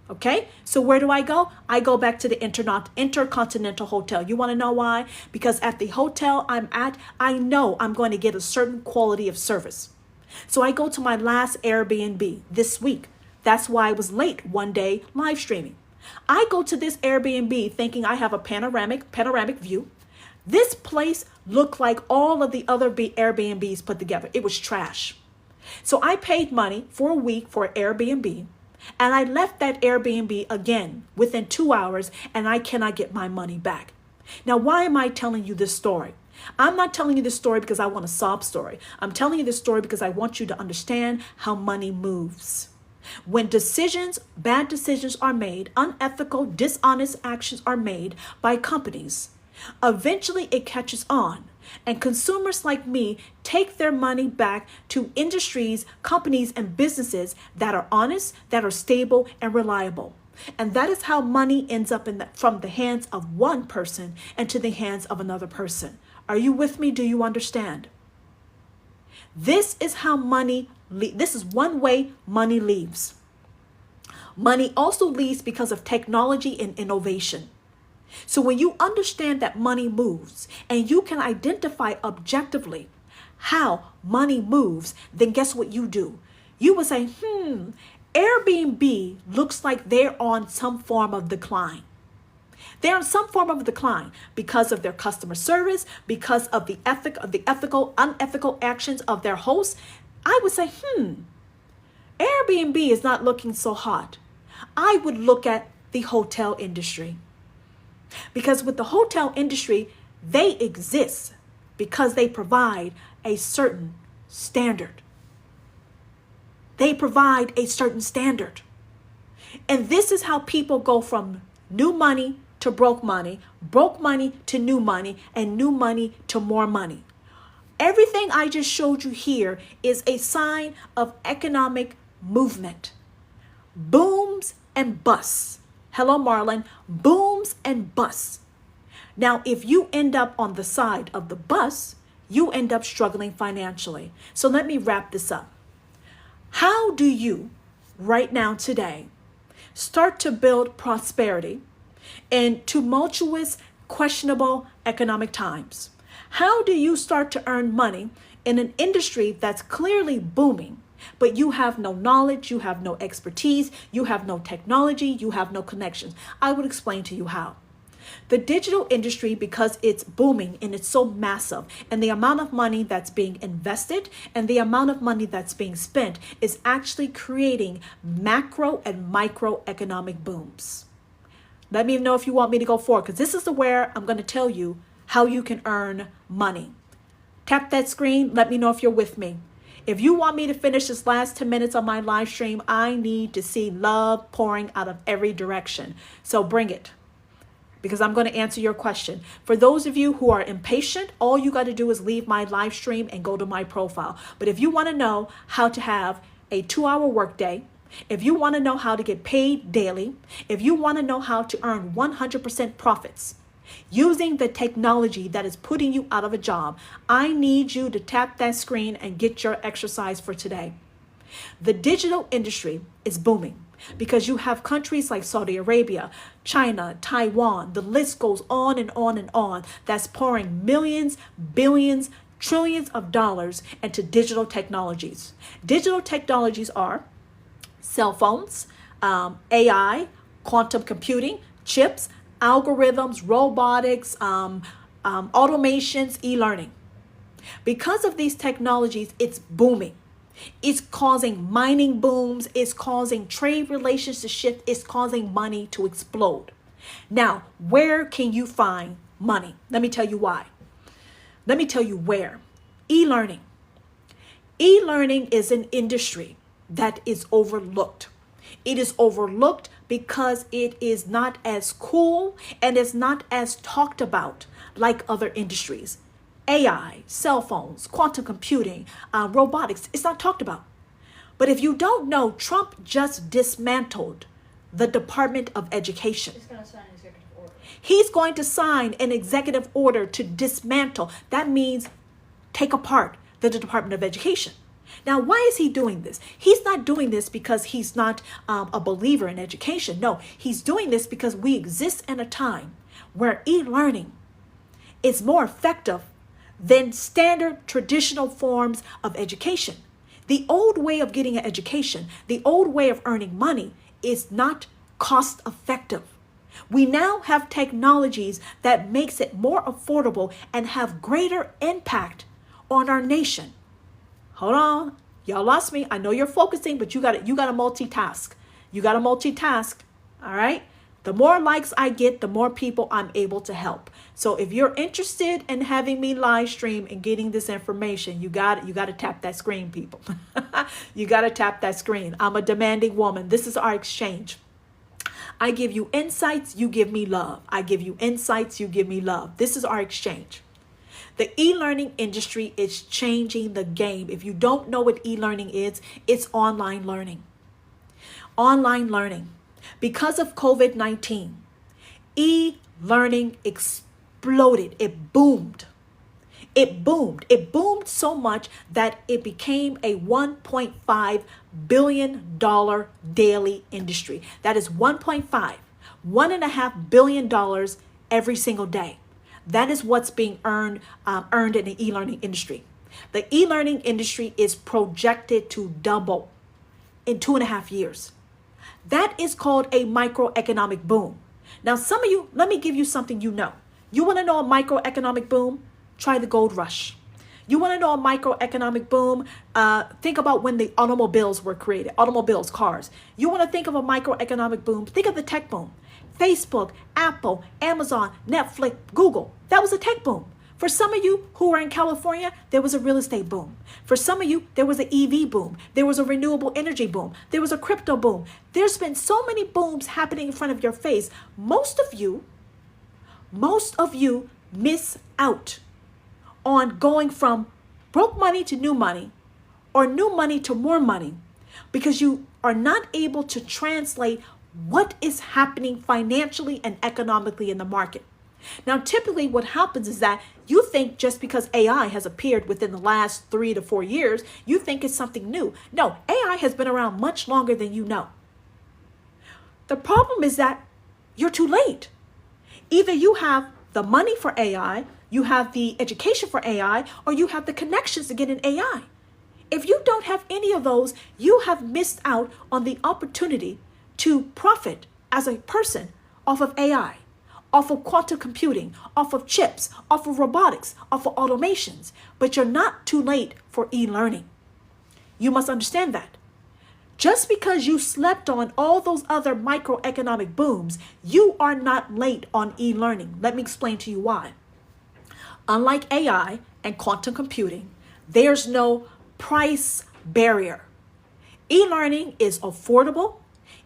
Okay, so where do I go? I go back to the Intercontinental Hotel. You want to know why? Because at the hotel I'm at, I know I'm going to get a certain quality of service. So I go to my last Airbnb this week. That's why I was late one day live streaming. I go to this Airbnb thinking I have a panoramic view. This place looked like all of the other Airbnbs put together. It was trash. So I paid money for a week for Airbnb. And I left that Airbnb again within 2 hours, and I cannot get my money back. Now, why am I telling you this story? I'm not telling you this story because I want a sob story. I'm telling you this story because I want you to understand how money moves. When bad decisions are made, unethical, dishonest actions are made by companies, eventually it catches on. And consumers like me take their money back to industries, companies, and businesses that are honest, that are stable, and reliable. And that is how money ends up from the hands of one person and to the hands of another person. Are you with me? Do you understand? This is how this is one way money leaves. Money also leaves because of technology and innovation. So when you understand that money moves and you can identify objectively how money moves, then guess what you do? You will say, Airbnb looks like they're on some form of decline. They're on some form of decline because of their customer service, because of the unethical actions of their hosts. I would say, Airbnb is not looking so hot. I would look at the hotel industry. Because with the hotel industry, they exist because they provide a certain standard. They provide a certain standard. And this is how people go from new money to broke money to new money, and new money to more money. Everything I just showed you here is a sign of economic movement. Booms and busts. Hello, Marlon. Booms and busts. Now, if you end up on the side of the bus, you end up struggling financially. So let me wrap this up. How do you, right now, today, start to build prosperity in tumultuous, questionable economic times? How do you start to earn money in an industry that's clearly booming, but you have no knowledge, you have no expertise, you have no technology, you have no connections? I would explain to you how. The digital industry, because it's booming and it's so massive, and the amount of money that's being invested and the amount of money that's being spent is actually creating macro and micro economic booms. Let me know if you want me to go forward, because this is where I'm going to tell you how you can earn money. Tap that screen. Let me know if you're with me. If you want me to finish this last 10 minutes on my live stream, I need to see love pouring out of every direction. So bring it, because I'm going to answer your question. For those of you who are impatient, all you got to do is leave my live stream and go to my profile. But if you want to know how to have a 2-hour workday, if you want to know how to get paid daily, if you want to know how to earn 100% profits using the technology that is putting you out of a job, I need you to tap that screen and get your exercise for today. The digital industry is booming because you have countries like Saudi Arabia, China, Taiwan, the list goes on and on and on, that's pouring millions, billions, trillions of dollars into digital technologies. Digital technologies are cell phones, AI, quantum computing, chips, algorithms, robotics, automations, e-learning. Because of these technologies, it's booming. It's causing mining booms. It's causing trade relations to shift. It's causing money to explode. Now, where can you find money? Let me tell you why. Let me tell you where. E-learning. E-learning is an industry that is overlooked. It is overlooked because it is not as cool and it's not as talked about like other industries. AI, cell phones, quantum computing, robotics, it's not talked about. But if you don't know, Trump just dismantled the Department of Education. He's going to sign an executive order. He's going to sign an executive order to dismantle. That means take apart the Department of Education. Now, why is he doing this? He's not doing this because he's not a believer in education. No, he's doing this because we exist in a time where e-learning is more effective than standard traditional forms of education. The old way of getting an education, the old way of earning money is not cost effective. We now have technologies that makes it more affordable and have greater impact on our nation. Hold on. Y'all lost me. I know you're focusing, but you got to multitask. You got to multitask. All right? The more likes I get, the more people I'm able to help. So if you're interested in having me live stream and getting this information, you got to tap that screen, people. You got to tap that screen. I'm a demanding woman. This is our exchange. I give you insights, you give me love. I give you insights, you give me love. This is our exchange. The e-learning industry is changing the game. If you don't know what e-learning is, it's online learning. Online learning. Because of COVID-19, e-learning exploded. It boomed. It boomed. It boomed so much that it became a $1.5 billion daily industry. That is $1.5 billion every single day. That is what's being earned in the e-learning industry. The e-learning industry is projected to double in 2.5 years. That is called a microeconomic boom. Now, some of you, let me give you something you know. You want to know a microeconomic boom? Try the gold rush. You want to know a microeconomic boom? Think about when the automobiles were created. Automobiles, cars. You want to think of a microeconomic boom? Think of the tech boom. Facebook, Apple, Amazon, Netflix, Google. That was a tech boom. For some of you who are in California, there was a real estate boom. For some of you, there was an EV boom. There was a renewable energy boom. There was a crypto boom. There's been so many booms happening in front of your face. Most of you miss out on going from broke money to new money or new money to more money because you are not able to translate what is happening financially and economically in the market. Now, typically what happens is that you think just because AI has appeared within the last 3 to 4 years, you think it's something new. No, AI has been around much longer than you know. The problem is that you're too late. Either you have the money for AI, you have the education for AI, or you have the connections to get in AI. If you don't have any of those, you have missed out on the opportunity to profit as a person off of AI, off of quantum computing, off of chips, off of robotics, off of automations. But you're not too late for e-learning. You must understand that. Just because you slept on all those other microeconomic booms, you are not late on e-learning. Let me explain to you why. Unlike AI and quantum computing, there's no price barrier. E-learning is affordable,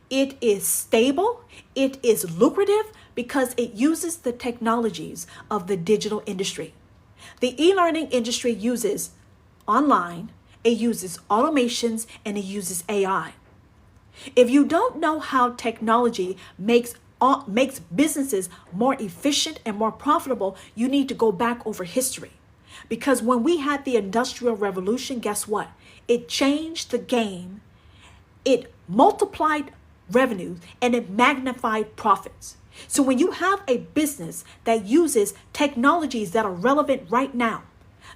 it is stable, it is lucrative because it uses the technologies of the digital industry. The e-learning industry uses online, it uses automations, and it uses AI. If you don't know how technology makes businesses more efficient and more profitable, you need to go back over history. Because when we had the Industrial Revolution, guess what? It changed the game. It multiplied revenues and it magnified profits. So when you have a business that uses technologies that are relevant right now,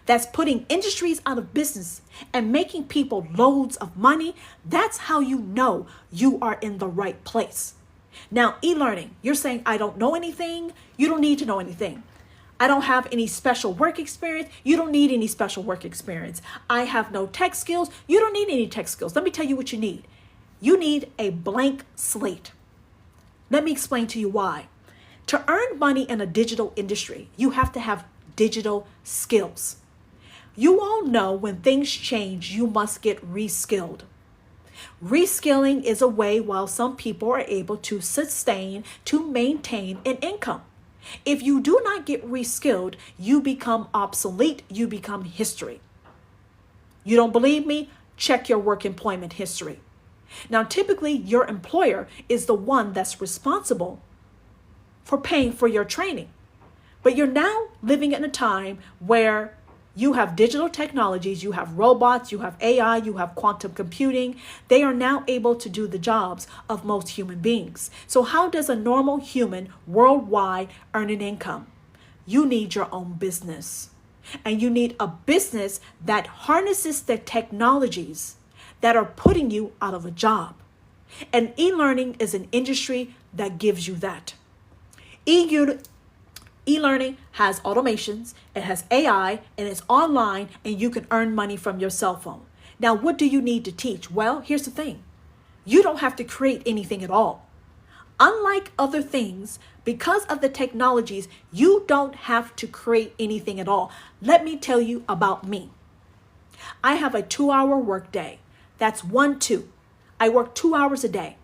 that's putting industries out of business and making people loads of money, that's how you know you are in the right place. Now, e-learning, you're saying, I don't know anything. You don't need to know anything. I don't have any special work experience. You don't need any special work experience. I have no tech skills. You don't need any tech skills. Let me tell you what you need. You need a blank slate. Let me explain to you why. To earn money in a digital industry, you have to have digital skills. You all know when things change, you must get reskilled. Reskilling is a way while some people are able to sustain, to maintain an income. If you do not get reskilled, you become obsolete, you become history. You don't believe me? Check your work employment history. Now, typically, your employer is the one that's responsible for paying for your training. But you're now living in a time where you have digital technologies, you have robots, you have AI, you have quantum computing. They are now able to do the jobs of most human beings. So how does a normal human worldwide earn an income? You need your own business. And you need a business that harnesses the technologies that are putting you out of a job. And e-learning is an industry that gives you that. E-learning has automations, it has AI, and it's online, and you can earn money from your cell phone. Now, what do you need to teach? Well, here's the thing. You don't have to create anything at all. Unlike other things, because of the technologies, you don't have to create anything at all. Let me tell you about me. I have a 2-hour workday. That's 1-2. I work 2 hours a day.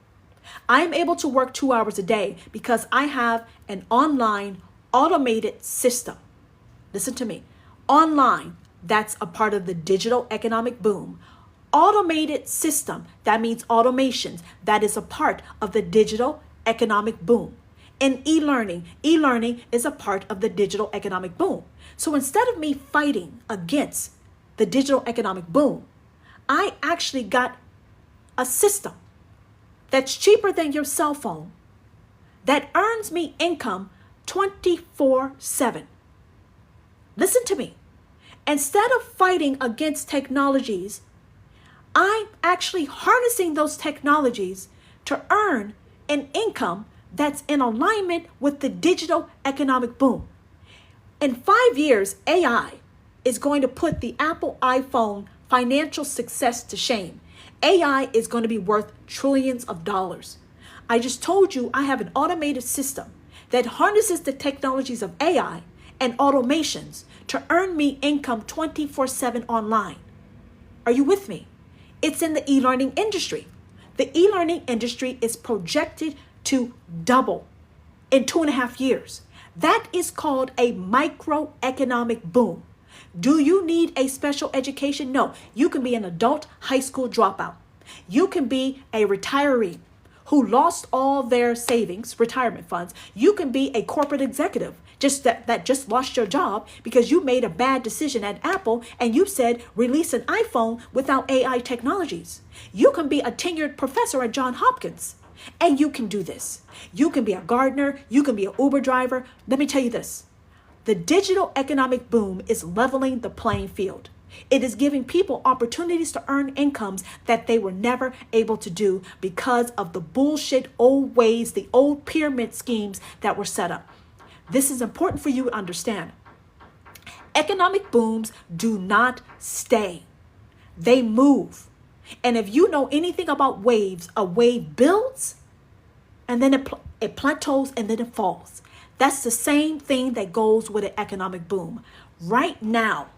I am able to work 2 hours a day because I have an online automated system. Listen to me. Online, that's a part of the digital economic boom. Automated system, that means automations. That is a part of the digital economic boom. And e-learning is a part of the digital economic boom. So instead of me fighting against the digital economic boom, I actually got a system that's cheaper than your cell phone that earns me income 24/7. Listen to me. Instead of fighting against technologies, I'm actually harnessing those technologies to earn an income that's in alignment with the digital economic boom. In 5 years, AI is going to put the Apple iPhone financial success to shame. AI is going to be worth trillions of dollars. I just told you I have an automated system that harnesses the technologies of AI and automations to earn me income 24/7 online. Are you with me? It's in the e-learning industry. The e-learning industry is projected to double in 2.5 years. That is called a microeconomic boom. Do you need a special education? No. You can be an adult high school dropout. You can be a retiree who lost all their savings, retirement funds. You can be a corporate executive that just lost your job because you made a bad decision at Apple and you said release an iPhone without AI technologies. You can be a tenured professor at Johns Hopkins and you can do this. You can be a gardener. You can be an Uber driver. Let me tell you this. The digital economic boom is leveling the playing field. It is giving people opportunities to earn incomes that they were never able to do because of the bullshit old ways, the old pyramid schemes that were set up. This is important for you to understand. Economic booms do not stay. They move. And if you know anything about waves, a wave builds and then it plateaus and then it falls. That's the same thing that goes with an economic boom. Right now,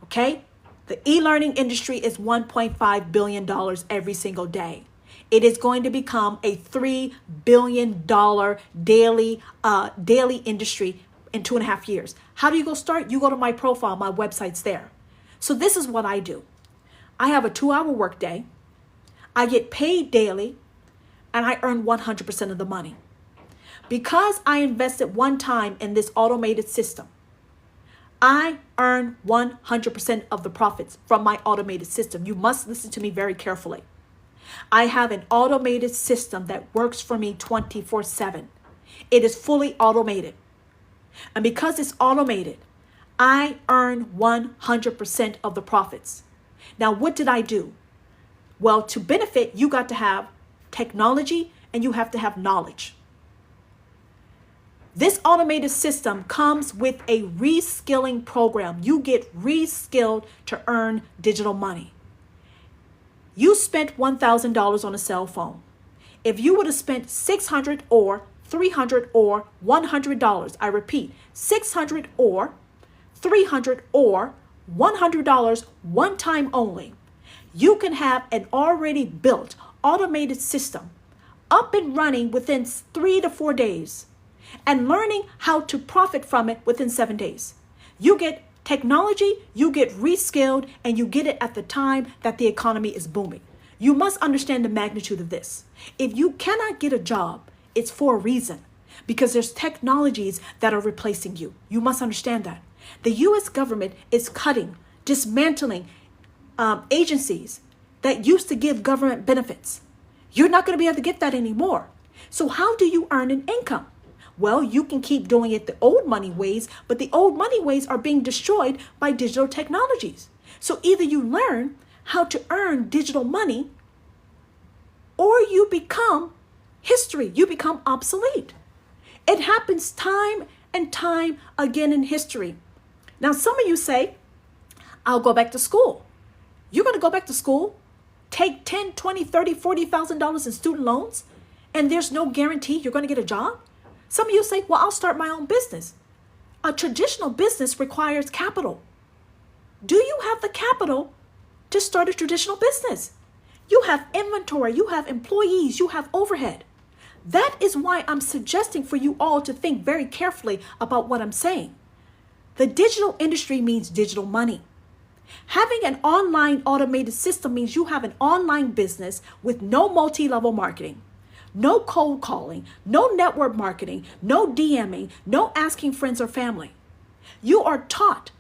okay? The e-learning industry is $1.5 billion every single day. It is going to become a $3 billion daily industry in 2.5 years. How do you go start? You go to my profile, my website's there. So this is what I do. I have a 2-hour workday. I get paid daily, and I earn 100% of the money. Because I invested one time in this automated system, I earn 100% of the profits from my automated system. You must listen to me very carefully. I have an automated system that works for me 24/7. It is fully automated. And because it's automated, I earn 100% of the profits. Now, what did I do? Well, to benefit, you got to have technology and you have to have knowledge. This automated system comes with a reskilling program. You get reskilled to earn digital money. You spent $1,000 on a cell phone. If you would have spent $600 or $300 or $100, I repeat, $600 or $300 or $100 one time only, you can have an already built automated system up and running within 3 to 4 days and learning how to profit from it within 7 days. You get technology, you get reskilled, and you get it at the time that the economy is booming. You must understand the magnitude of this. If you cannot get a job, it's for a reason, because there's technologies that are replacing you. You must understand that. The U.S. government is cutting, dismantling agencies that used to give government benefits. You're not going to be able to get that anymore. So how do you earn an income? Well, you can keep doing it the old money ways, but the old money ways are being destroyed by digital technologies. So either you learn how to earn digital money, or you become history. You become obsolete. It happens time and time again in history. Now, some of you say, I'll go back to school. You're going to go back to school, take $10, $20, $30, $40,000 in student loans, and there's no guarantee you're going to get a job? Some of you say, well, I'll start my own business. A traditional business requires capital. Do you have the capital to start a traditional business? You have inventory, you have employees, you have overhead. That is why I'm suggesting for you all to think very carefully about what I'm saying. The digital industry means digital money. Having an online automated system means you have an online business with no multi-level marketing, no cold calling, no network marketing, no DMing, no asking friends or family. You are taught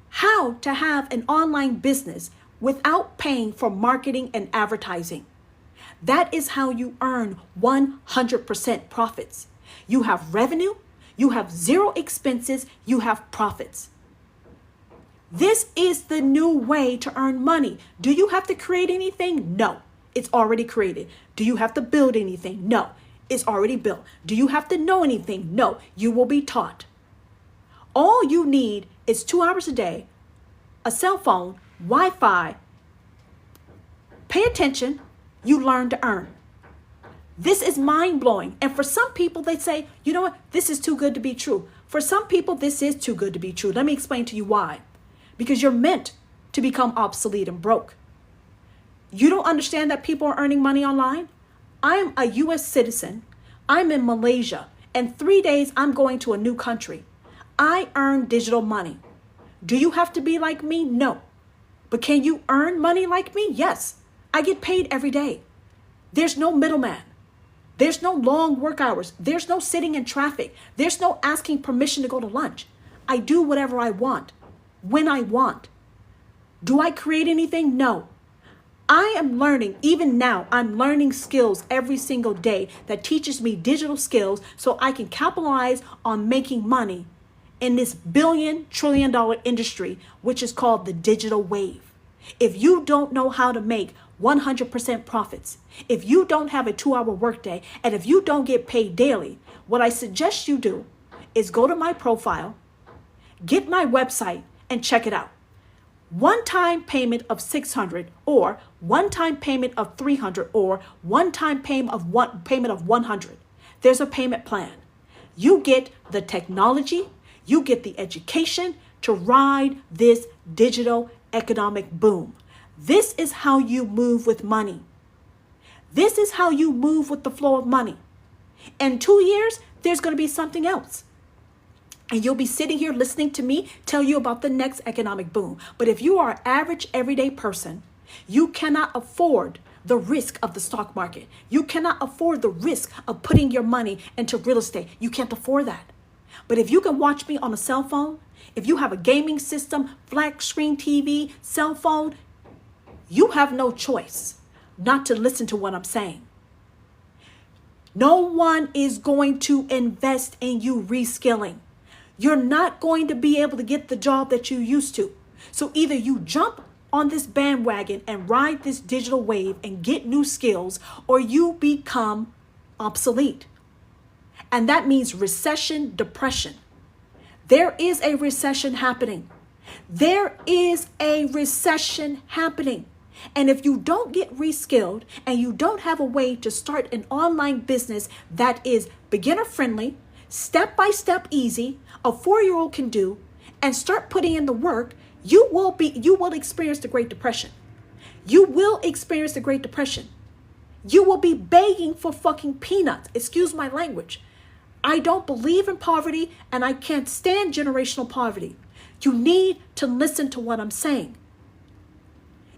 how to have an online business without paying for marketing and advertising. That is how you earn 100% profits. You have revenue, you have zero expenses, you have profits. This is the new way to earn money. Do you have to create anything? No, it's already created. Do you have to build anything? No, it's already built. Do you have to know anything? No, you will be taught. All you need is 2 hours a day, a cell phone, Wi-Fi. Pay attention, you learn to earn. This is mind-blowing. And for some people, they say, you know what? This is too good to be true. For some people, this is too good to be true. Let me explain to you why. Because you're meant to become obsolete and broke. You don't understand that people are earning money online? I am a U.S. citizen. I'm in Malaysia. In 3 days, I'm going to a new country. I earn digital money. Do you have to be like me? No. But can you earn money like me? Yes. I get paid every day. There's no middleman. There's no long work hours. There's no sitting in traffic. There's no asking permission to go to lunch. I do whatever I want, when I want. Do I create anything? No. I am learning, even now, I'm learning skills every single day that teaches me digital skills so I can capitalize on making money in this billion-trillion-dollar industry, which is called the digital wave. If you don't know how to make 100% profits, if you don't have a 2-hour workday, and if you don't get paid daily, what I suggest you do is go to my profile, get my website, and check it out. One-time payment of $600 or one-time payment of $300 or one-time payment of $100. There's a payment plan. You get the technology, you get the education to ride this digital economic boom. This is how you move with money. This is how you move with the flow of money. In 2 years, there's going to be something else. And you'll be sitting here listening to me tell you about the next economic boom. But if you are an average, everyday person, you cannot afford the risk of the stock market. You cannot afford the risk of putting your money into real estate. You can't afford that. But if you can watch me on a cell phone, if you have a gaming system, flat screen TV, cell phone, you have no choice not to listen to what I'm saying. No one is going to invest in you reskilling. You're not going to be able to get the job that you used to. So either you jump on this bandwagon and ride this digital wave and get new skills, or you become obsolete. And that means recession, depression. There is a recession happening. There is a recession happening. And if you don't get reskilled and you don't have a way to start an online business that is beginner friendly, step-by-step easy, a 4-year-old can do, and start putting in the work, you will experience the Great Depression. You will experience the Great Depression. You will be begging for fucking peanuts. Excuse my language. I don't believe in poverty, and I can't stand generational poverty. You need to listen to what I'm saying.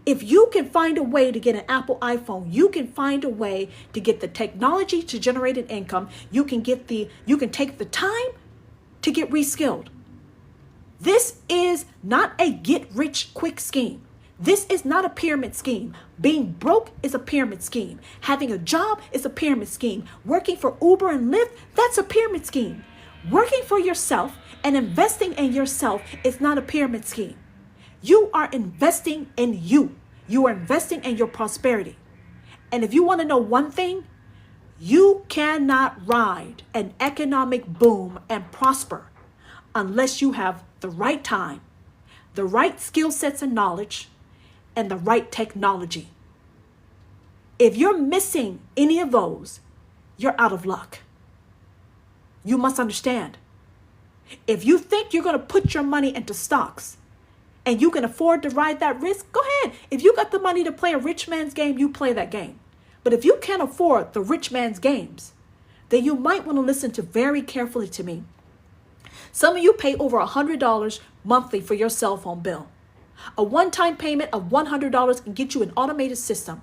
If you can find a way to get an Apple iPhone, you can find a way to get the technology to generate an income. You can take the time to get reskilled. This is not a get rich quick scheme. This is not a pyramid scheme. Being broke is a pyramid scheme. Having a job is a pyramid scheme. Working for Uber and Lyft, that's a pyramid scheme. Working for yourself and investing in yourself is not a pyramid scheme. You are investing in you. You are investing in your prosperity. And if you want to know one thing, you cannot ride an economic boom and prosper unless you have the right time, the right skill sets and knowledge, and the right technology. If you're missing any of those, you're out of luck. You must understand. If you think you're going to put your money into stocks and you can afford to ride that risk, go ahead. If you got the money to play a rich man's game, you play that game. But if you can't afford the rich man's games, then you might want to listen to very carefully to me. Some of you pay over $100 monthly for your cell phone bill. A one-time payment of $100 can get you an automated system,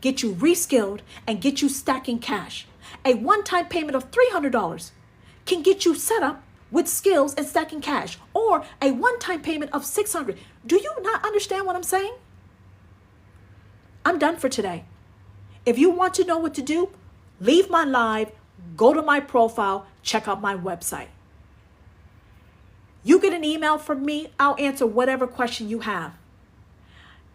get you reskilled, and get you stacking cash. A one-time payment of $300 can get you set up with skills and stacking cash, or a one-time payment of $600. Do you not understand what I'm saying? I'm done for today. If you want to know what to do, leave my live, go to my profile, check out my website. You get an email from me, I'll answer whatever question you have.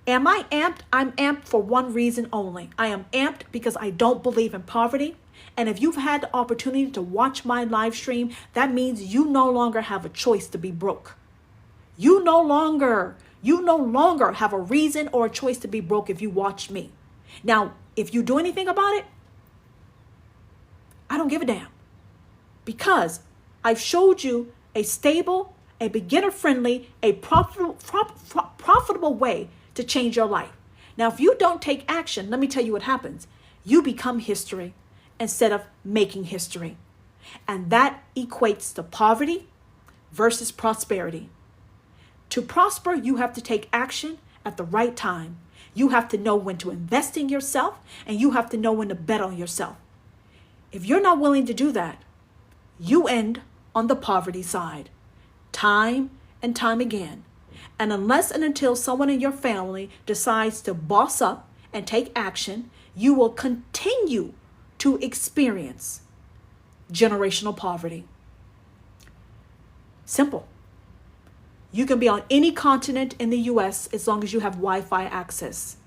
Am I amped? I'm amped for one reason only. I am amped because I don't believe in poverty. And if you've had the opportunity to watch my live stream, that means you no longer have a choice to be broke. You no longer have a reason or a choice to be broke if you watch me. Now, if you do anything about it, I don't give a damn. Because I've showed you a stable, a beginner-friendly, a profitable way to change your life. Now, if you don't take action, let me tell you what happens. You become history instead of making history. And that equates to poverty versus prosperity. To prosper, you have to take action at the right time. You have to know when to invest in yourself, and you have to know when to bet on yourself. If you're not willing to do that, you end on the poverty side, time and time again. And unless and until someone in your family decides to boss up and take action, you will continue to experience generational poverty. Simple. You can be on any continent in the US as long as you have Wi-Fi access.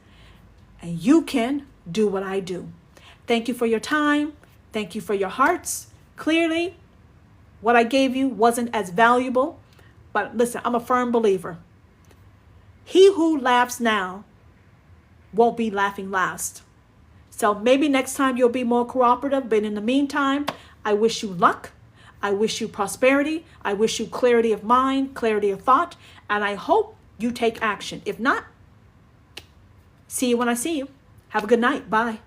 And you can do what I do. Thank you for your time. Thank you for your hearts. Clearly, what I gave you wasn't as valuable. But listen, I'm a firm believer. He who laughs now won't be laughing last. So maybe next time you'll be more cooperative. But in the meantime, I wish you luck. I wish you prosperity. I wish you clarity of mind, clarity of thought. And I hope you take action. If not, see you when I see you. Have a good night. Bye.